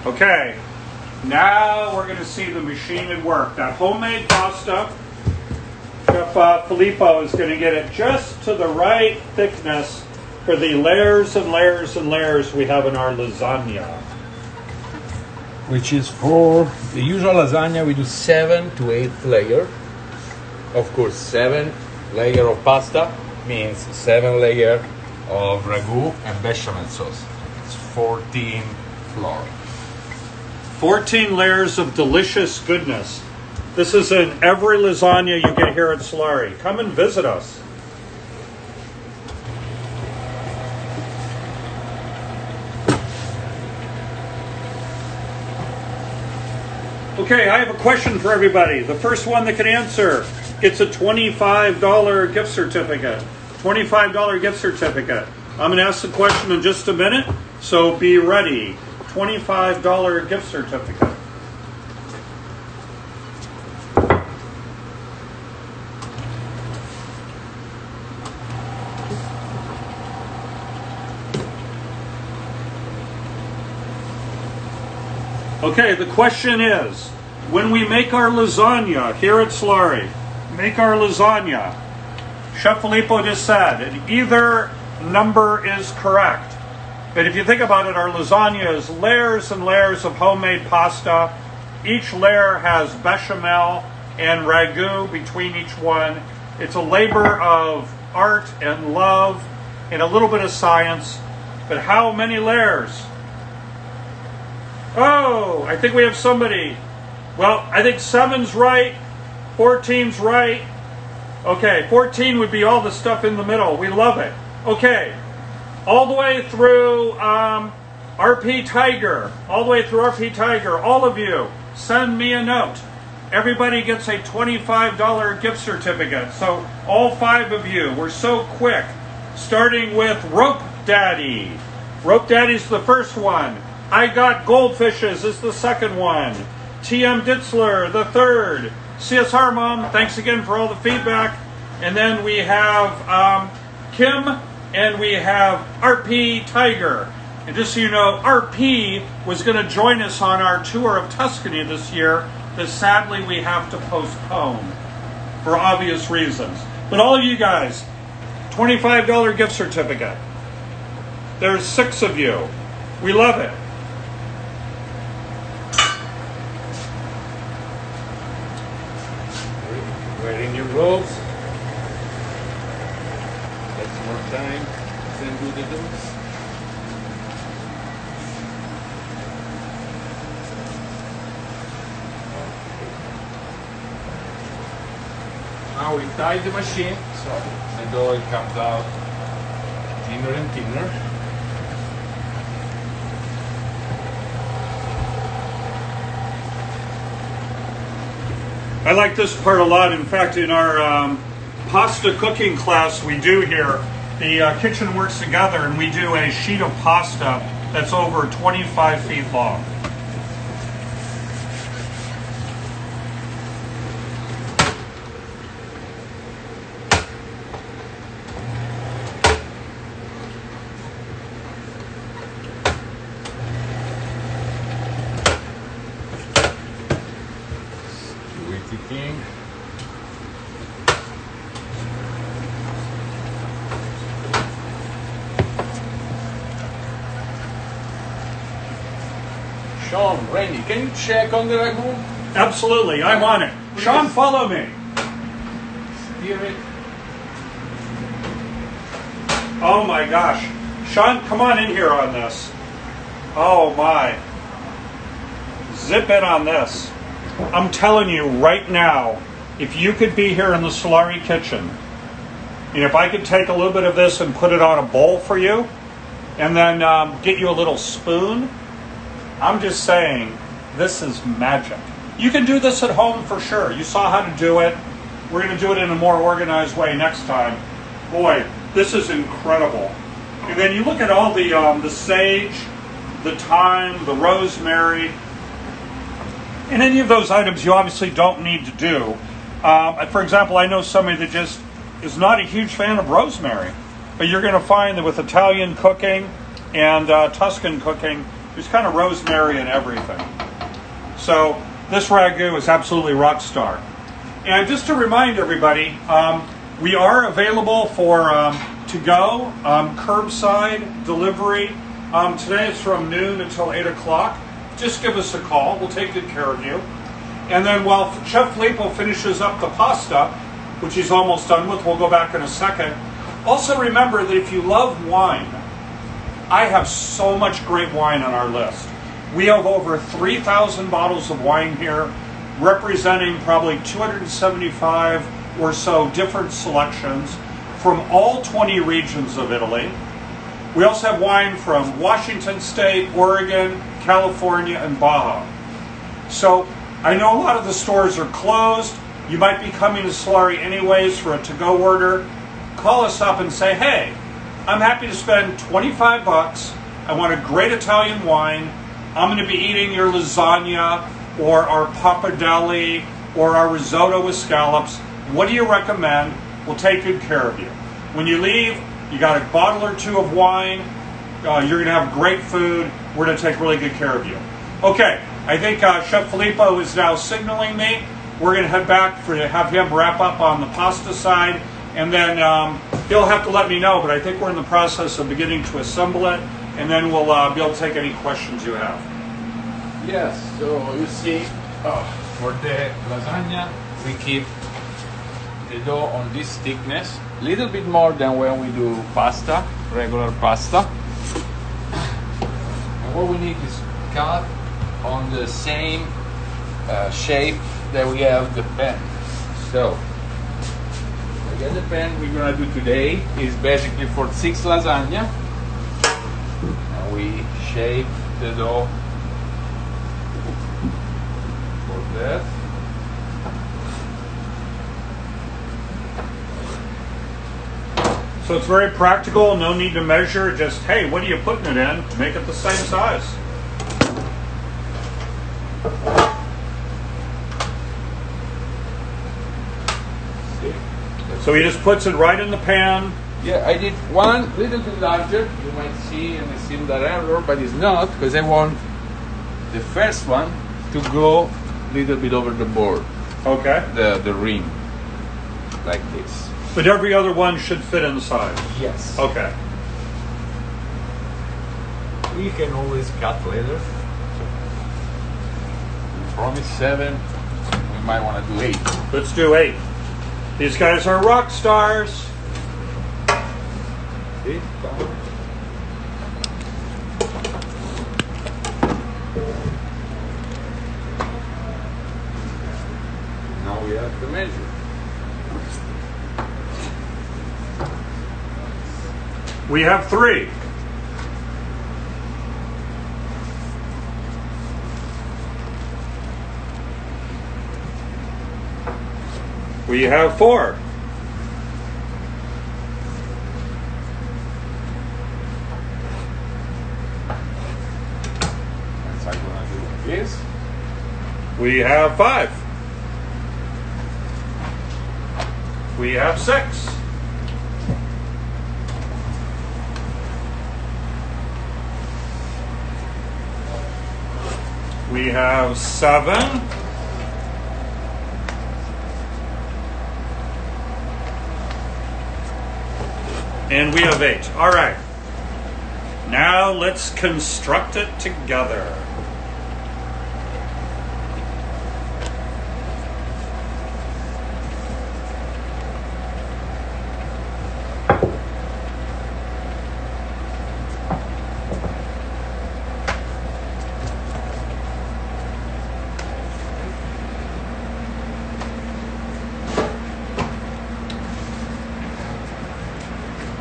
[SPEAKER 2] Okay, now we're going to see the machine at work. That homemade pasta, Chef Filippo is going to get it just to the right thickness for the layers and layers and layers we have in our lasagna.
[SPEAKER 1] Which is for the usual lasagna, we do 7 to 8 layers. Of course, 7 layers of pasta means 7 layers of ragu and bechamel sauce. It's 14 flour.
[SPEAKER 2] 14 layers of delicious goodness. This is in every lasagna you get here at Solare. Come and visit us. Okay, I have a question for everybody. The first one that can answer gets a $25 gift certificate. $25 gift certificate. I'm going to ask the question in just a minute, so be ready. $25 gift certificate. Okay, the question is, when we make our lasagna here at Solare, make our lasagna, Chef Filippo just said, and either number is correct. But if you think about it, our lasagna is layers and layers of homemade pasta. Each layer has bechamel and ragu between each one. It's a labor of art and love and a little bit of science. But how many layers? Oh, I think we have somebody. Well, I think 7's right, 14's right. Okay, 14 would be all the stuff in the middle. We love it. Okay. All the way through RP Tiger, all the way through RP Tiger, all of you, send me a note. everybody gets a $25 gift certificate. So all 5 of you, we're so quick. Starting with Rope Daddy. Rope Daddy's the first one. I Got Goldfishes is the second one. TM Ditzler, the third. CSR Mom, thanks again for all the feedback. And then we have Kim, and we have RP Tiger. And just so you know, RP was going to join us on our tour of Tuscany this year, that sadly we have to postpone for obvious reasons. But all of you guys, $25 gift certificate. There's 6 of you. We love it.
[SPEAKER 1] Wearing your robes. That's more time. Then do the doors. Now we tie the machine, so the dough comes out thinner and thinner.
[SPEAKER 2] I like this part a lot. In fact, in our pasta cooking class we do here, the kitchen works together and we do a sheet of pasta that's over 25 feet long.
[SPEAKER 1] King. Sean, Randy, can you check on the ragu?
[SPEAKER 2] Absolutely, I'm on it. Sean, follow me.
[SPEAKER 1] Steer it.
[SPEAKER 2] Oh my gosh. Sean, come on in here on this. Oh my. Zip in on this. I'm telling you right now, if you could be here in the Solare kitchen, and if I could take a little bit of this and put it on a bowl for you, and then get you a little spoon, I'm just saying, this is magic. You can do this at home for sure. You saw how to do it. We're going to do it in a more organized way next time. Boy, this is incredible. And then you look at all the sage, the thyme, the rosemary, and any of those items you obviously don't need to do. For example, I know somebody that just is not a huge fan of rosemary, but you're going to find that with Italian cooking and Tuscan cooking, there's kind of rosemary in everything. So this ragu is absolutely rock star. And just to remind everybody, we are available for to-go, curbside delivery. Today it's from noon until 8 o'clock. Just give us a call. We'll take good care of you. And then while Chef Filippo finishes up the pasta, which he's almost done with, we'll go back in a second. Also remember that if you love wine, I have so much great wine on our list. We have over 3,000 bottles of wine here, representing probably 275 or so different selections from all 20 regions of Italy. We also have wine from Washington State, Oregon, California, and Baja. So I know a lot of the stores are closed. You might be coming to Solare anyways for a to-go order. Call us up and say, hey, I'm happy to spend 25 bucks. I want a great Italian wine. I'm going to be eating your lasagna or our pappardelle or our risotto with scallops. What do you recommend? We'll take good care of you. When you leave, you got a bottle or two of wine. You're going to have great food. We're going to take really good care of you. Okay, I think Chef Filippo is now signaling me. We're going to head back to have him wrap up on the pasta side, and then he'll have to let me know, but I think we're in the process of beginning to assemble it, and then we'll be able to take any questions you have.
[SPEAKER 1] Yes, so you see, for the lasagna, we keep the dough on this thickness, a little bit more than when we do pasta, regular pasta. And what we need is cut on the same shape that we have the pan. So, again, the pan we're gonna do today is basically for 6 lasagna. And we shape the dough for that.
[SPEAKER 2] So it's very practical, no need to measure, just, hey, what are you putting it in? Make it the same size. So he just puts it right in the pan.
[SPEAKER 1] Yeah, I did one little bit larger. You might see in the similar error, but it's not, because I want the first one to go a little bit over the board.
[SPEAKER 2] Okay.
[SPEAKER 1] The rim, like this.
[SPEAKER 2] But every other one should fit inside.
[SPEAKER 1] Yes.
[SPEAKER 2] Okay.
[SPEAKER 3] You can always cut later.
[SPEAKER 1] We promised 7. We might want to do 8.
[SPEAKER 2] Let's do 8. These guys are rock stars.
[SPEAKER 1] Now we have to measure.
[SPEAKER 2] We have 3. We have 4.
[SPEAKER 1] That's how I'm gonna do this.
[SPEAKER 2] We have 5. We have 6. We have 7. And we have 8. All right. Now let's construct it together.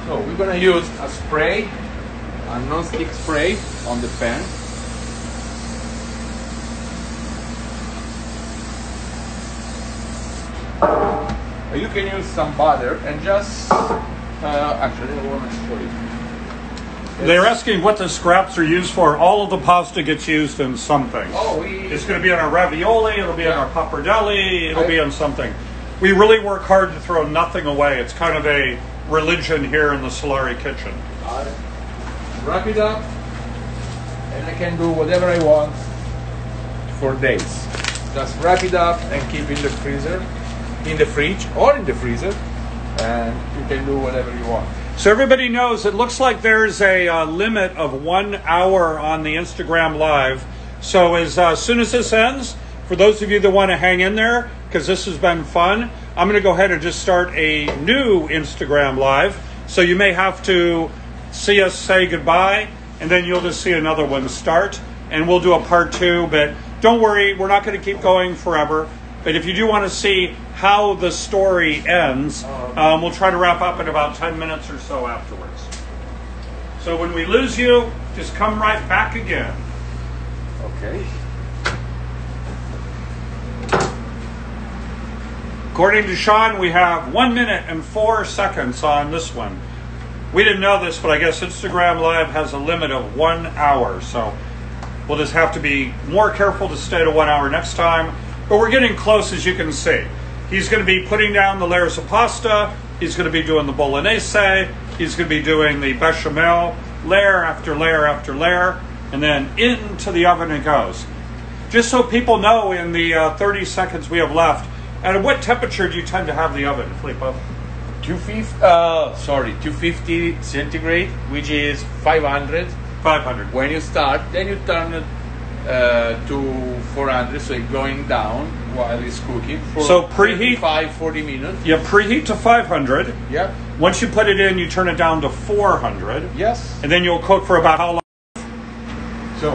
[SPEAKER 1] So we're gonna use a spray, a non-stick spray on the pan. You can use some butter and just actually I want to show you.
[SPEAKER 2] They're asking what the scraps are used for. All of the pasta gets used in something.
[SPEAKER 1] Oh,
[SPEAKER 2] It's going to be on our ravioli, it'll be on our pappardelle, it'll be on something. We really work hard to throw nothing away. It's kind of a religion here in the Solare kitchen.
[SPEAKER 1] Wrap it up, and I can do whatever I want for days. Just wrap it up and keep in the freezer, in the fridge or in the freezer, and you can do whatever you want.
[SPEAKER 2] So everybody knows it looks like there's a limit of 1 hour on the Instagram Live. So as soon as this ends, for those of you that want to hang in there, because this has been fun, I'm going to go ahead and just start a new Instagram Live. So you may have to see us say goodbye, and then you'll just see another one start, and we'll do a part 2. But don't worry, we're not going to keep going forever. But if you do want to see how the story ends, we'll try to wrap up in about 10 minutes or so afterwards. So when we lose you, just come right back again.
[SPEAKER 1] Okay.
[SPEAKER 2] According to Sean, we have 1 minute and 4 seconds on this one. We didn't know this, but I guess Instagram Live has a limit of 1 hour. So we'll just have to be more careful to stay to 1 hour next time. But we're getting close, as you can see. He's going to be putting down the layers of pasta. He's going to be doing the bolognese. He's going to be doing the bechamel, layer after layer after layer. And then into the oven it goes. Just so people know, in the 30 seconds we have left, at what temperature do you tend to have the oven, Filippo?
[SPEAKER 1] 250 centigrade, which is 500.
[SPEAKER 2] 500.
[SPEAKER 1] When you start, then you turn it to 400, so it's going down while it's cooking for
[SPEAKER 2] So preheat
[SPEAKER 1] 40 minutes.
[SPEAKER 2] Yeah, preheat to 500.
[SPEAKER 1] Yeah.
[SPEAKER 2] Once you put it in, you turn it down to 400.
[SPEAKER 1] Yes.
[SPEAKER 2] And then you'll cook for about how long?
[SPEAKER 1] So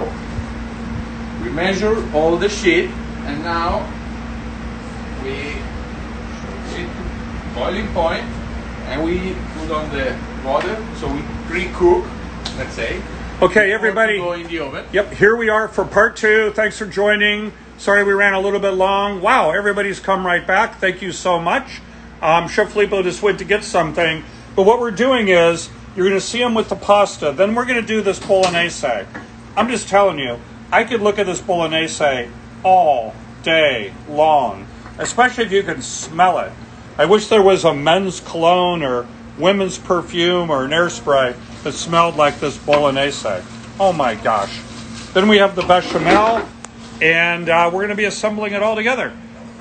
[SPEAKER 1] we measure all the sheet, and now we hit boiling point, and we put on the water, so we pre-cook, let's say.
[SPEAKER 2] Okay, everybody.
[SPEAKER 1] Go in the oven.
[SPEAKER 2] Yep, here we are for part 2. Thanks for joining. Sorry we ran a little bit long. Wow, everybody's come right back. Thank you so much. Chef Filippo just went to get something. But what we're doing is, you're going to see them with the pasta. Then we're going to do this bolognese. I'm just telling you, I could look at this bolognese all day long, especially if you can smell it. I wish there was a men's cologne or women's perfume or an air spray that smelled like this bolognese. Oh my gosh. Then we have the bechamel, and we're going to be assembling it all together.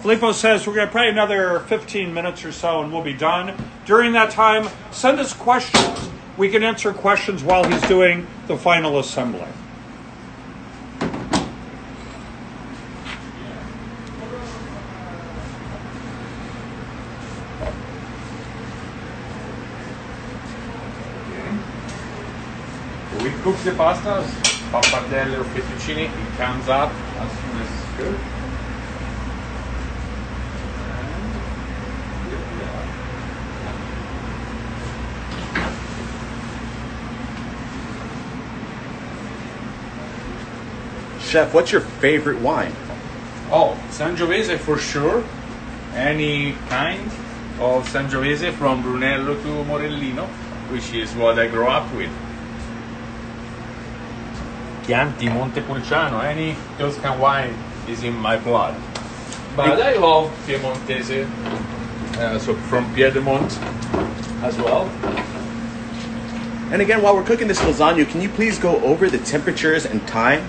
[SPEAKER 2] Filippo says we're going to probably another 15 minutes or so and we'll be done. During that time, send us questions. We can answer questions while he's doing the final assembly.
[SPEAKER 1] We cook the pasta, pappardelle or fettuccine, it comes up as soon as it's good.
[SPEAKER 4] Chef, what's your favorite wine?
[SPEAKER 1] Oh, Sangiovese for sure. Any kind of Sangiovese from Brunello to Morellino, which is what I grew up with. Chianti, Montepulciano, any Tuscan wine is in my blood. But I love Piemontese, so from Piedmont as well.
[SPEAKER 4] And again, while we're cooking this lasagna, can you please go over the temperatures and time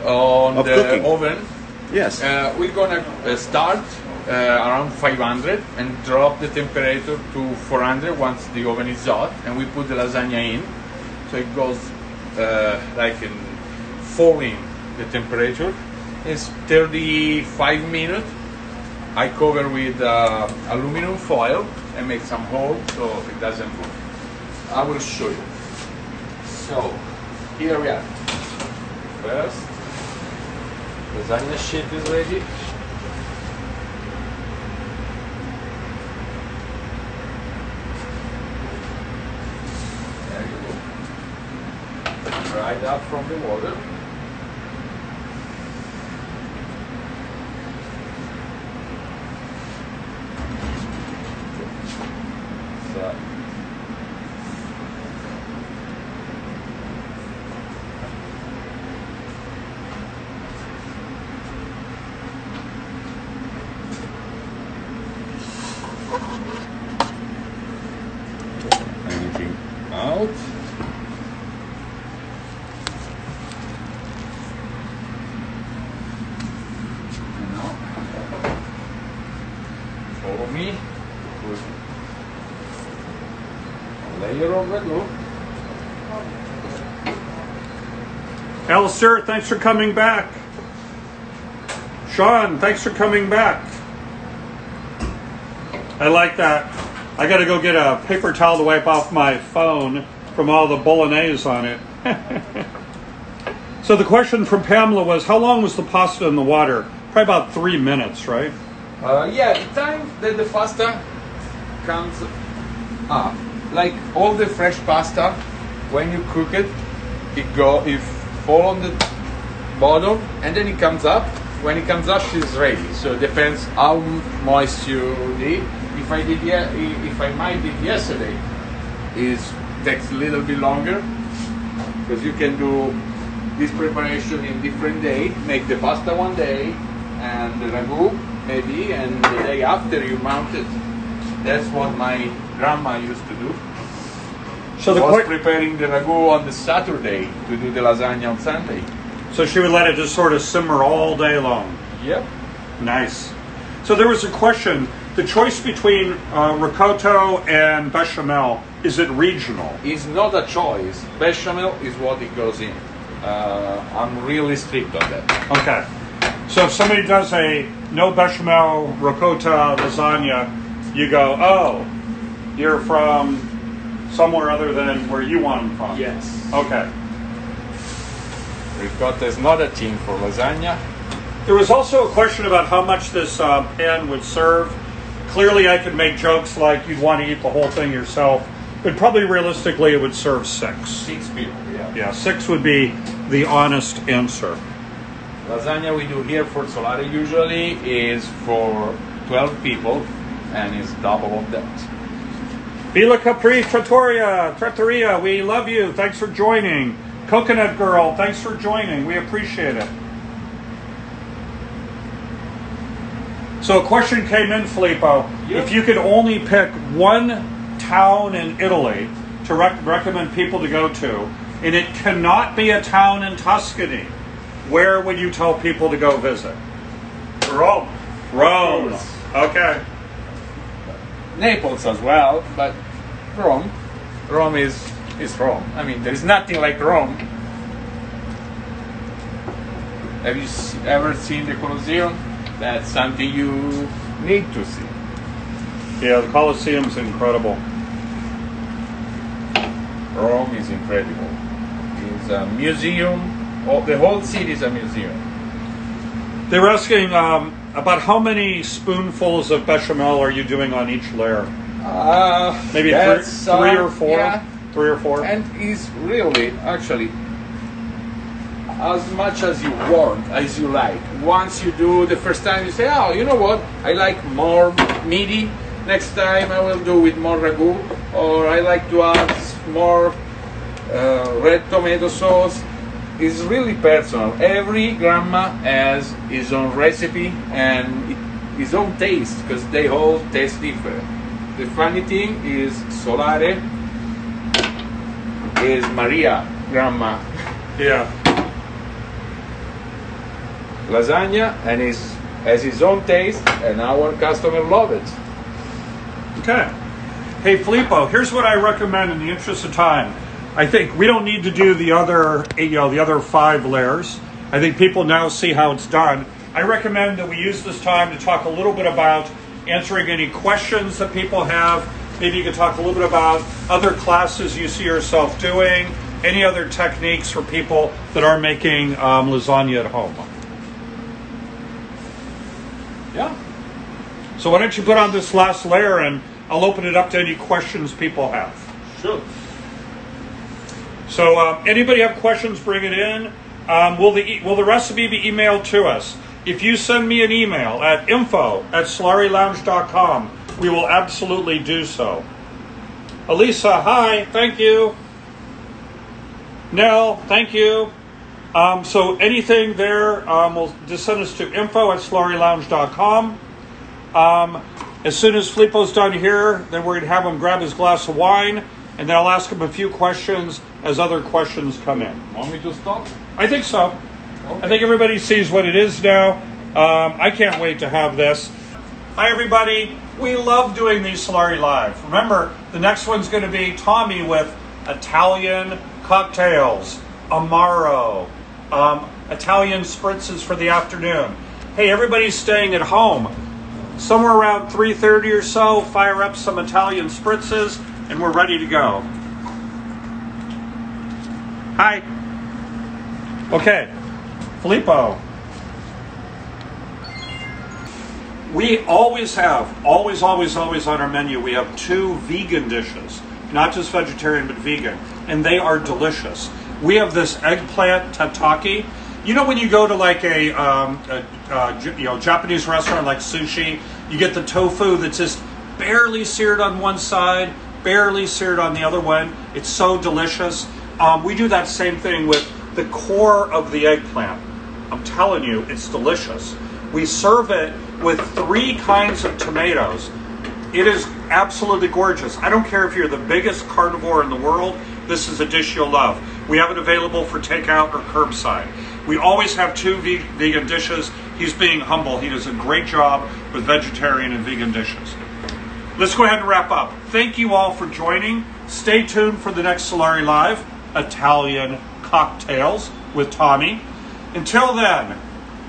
[SPEAKER 1] On
[SPEAKER 4] of
[SPEAKER 1] the
[SPEAKER 4] cooking?
[SPEAKER 1] oven,
[SPEAKER 4] Yes.
[SPEAKER 1] we're gonna start around 500 and drop the temperature to 400 once the oven is hot, and we put the lasagna in, so it goes like in falling the temperature. It's 35 minutes. I cover with aluminum foil and make some hole so it doesn't move. I will show you. So here we are. First, lasagna sheet is ready. There you go. Dry it up from the water. So, anything out. Now, follow me. Put a layer of ragu.
[SPEAKER 2] Alistair, thanks for coming back. Sean, thanks for coming back. I like that. I got to go get a paper towel to wipe off my phone from all the bolognese on it. So the question from Pamela was, how long was the pasta in the water? Probably about 3 minutes, right?
[SPEAKER 1] Yeah, the time that the pasta comes up, like all the fresh pasta, when you cook it, it fall on the bottom and then it comes up. When it comes up, it's ready. So it depends how moist you did. If I might did yesterday, it takes a little bit longer because you can do this preparation in different day. Make the pasta one day and the ragu maybe, and the day after you mount it. That's what my grandma used to do.
[SPEAKER 2] So
[SPEAKER 1] She was preparing the ragu on the Saturday to do the lasagna on Sunday.
[SPEAKER 2] So she would let it just sort of simmer all day long.
[SPEAKER 1] Yep.
[SPEAKER 2] Nice. So there was a question. The choice between ricotta and bechamel, is it regional?
[SPEAKER 1] It's not a choice. Bechamel is what it goes in. I'm really strict on that.
[SPEAKER 2] Okay. So if somebody does a no bechamel ricotta lasagna, you go, oh, you're from somewhere other than where you want them from.
[SPEAKER 1] Yes.
[SPEAKER 2] Okay.
[SPEAKER 1] Ricotta is not a thing for lasagna.
[SPEAKER 2] There was also a question about how much this pan would serve. Clearly I could make jokes like you'd want to eat the whole thing yourself, but probably realistically it would serve 6.
[SPEAKER 1] 6 people, yeah.
[SPEAKER 2] Yeah, 6 would be the honest answer.
[SPEAKER 1] Lasagna we do here for Solare usually is for 12 people and is double of that.
[SPEAKER 2] Villa Capri Trattoria, we love you. Thanks for joining. Coconut Girl, thanks for joining. We appreciate it. So a question came in, Filippo.
[SPEAKER 1] Yep.
[SPEAKER 2] If you could only pick one town in Italy to recommend people to go to, and it cannot be a town in Tuscany, where would you tell people to go visit?
[SPEAKER 3] Rome.
[SPEAKER 2] Rome.
[SPEAKER 1] Yes.
[SPEAKER 2] Okay.
[SPEAKER 1] Naples as well, but Rome. Rome is Rome. I mean, there's nothing like Rome. Have you ever seen the Colosseum? That's something you need to see.
[SPEAKER 2] Yeah, the Colosseum's incredible.
[SPEAKER 1] Rome is incredible. It's a museum. The whole city is a museum.
[SPEAKER 2] They were asking about how many spoonfuls of bechamel are you doing on each layer? Maybe three or four?
[SPEAKER 1] Yeah.
[SPEAKER 2] 3 or 4?
[SPEAKER 1] And it's really, actually, as much as you want, as you like. Once you do the first time, you say, oh, you know what? I like more meaty. Next time I will do with more ragu. Or I like to add more red tomato sauce. It's really personal. Every grandma has his own recipe and his own taste, because they all taste different. The funny thing is Solare is Maria grandma.
[SPEAKER 2] Yeah.
[SPEAKER 1] Lasagna and has his own taste, and our customer love it.
[SPEAKER 2] Okay. Hey, Filippo, here's what I recommend in the interest of time. I think we don't need to do the other 5 layers. I think people now see how it's done. I recommend that we use this time to talk a little bit about answering any questions that people have. Maybe you could talk a little bit about other classes you see yourself doing, any other techniques for people that are making lasagna at home.
[SPEAKER 1] Yeah.
[SPEAKER 2] So why don't you put on this last layer and I'll open it up to any questions people have.
[SPEAKER 1] Sure.
[SPEAKER 2] So anybody have questions, bring it in. Will the recipe be emailed to us? If you send me an email at info@SolareLounge.com, we will absolutely do so. Elisa, hi, thank you. Nell, thank you. So anything there, will just send us to info@SolareLounge.com. As soon as Filippo's done here, then we're going to have him grab his glass of wine, and then I'll ask him a few questions as other questions come in.
[SPEAKER 1] Want me to stop?
[SPEAKER 2] I think so.
[SPEAKER 1] Okay.
[SPEAKER 2] I think everybody sees what it is now. I can't wait to have this. Hi, everybody. We love doing these Solare Live. Remember, the next one's going to be Tommy with Italian cocktails, Amaro, Italian spritzes for the afternoon. Hey, everybody's staying at home. Somewhere around 3:30 or so, fire up some Italian spritzes, and we're ready to go. Hi. Okay, Filippo. We always have, always on our menu, we have 2 vegan dishes. Not just vegetarian, but vegan. And they are delicious. We have this eggplant tataki. You know when you go to like a Japanese restaurant like sushi, you get the tofu that's just barely seared on one side, barely seared on the other one. It's so delicious. We do that same thing with the core of the eggplant. I'm telling you, it's delicious. We serve it with 3 kinds of tomatoes. It is absolutely gorgeous. I don't care if you're the biggest carnivore in the world, this is a dish you'll love. We have it available for takeout or curbside. We always have 2 vegan dishes. He's being humble. He does a great job with vegetarian and vegan dishes. Let's go ahead and wrap up. Thank you all for joining. Stay tuned for the next Solare Live, Italian cocktails with Tommy. Until then,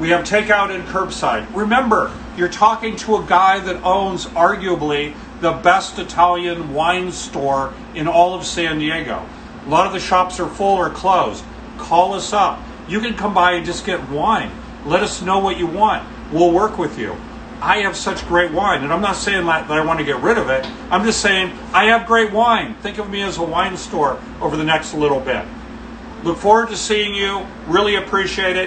[SPEAKER 2] we have takeout and curbside. Remember, you're talking to a guy that owns arguably the best Italian wine store in all of San Diego. A lot of the shops are full or closed. Call us up. You can come by and just get wine. Let us know what you want. We'll work with you. I have such great wine, and I'm not saying that I want to get rid of it. I'm just saying I have great wine. Think of me as a wine store over the next little bit. Look forward to seeing you. Really appreciate it.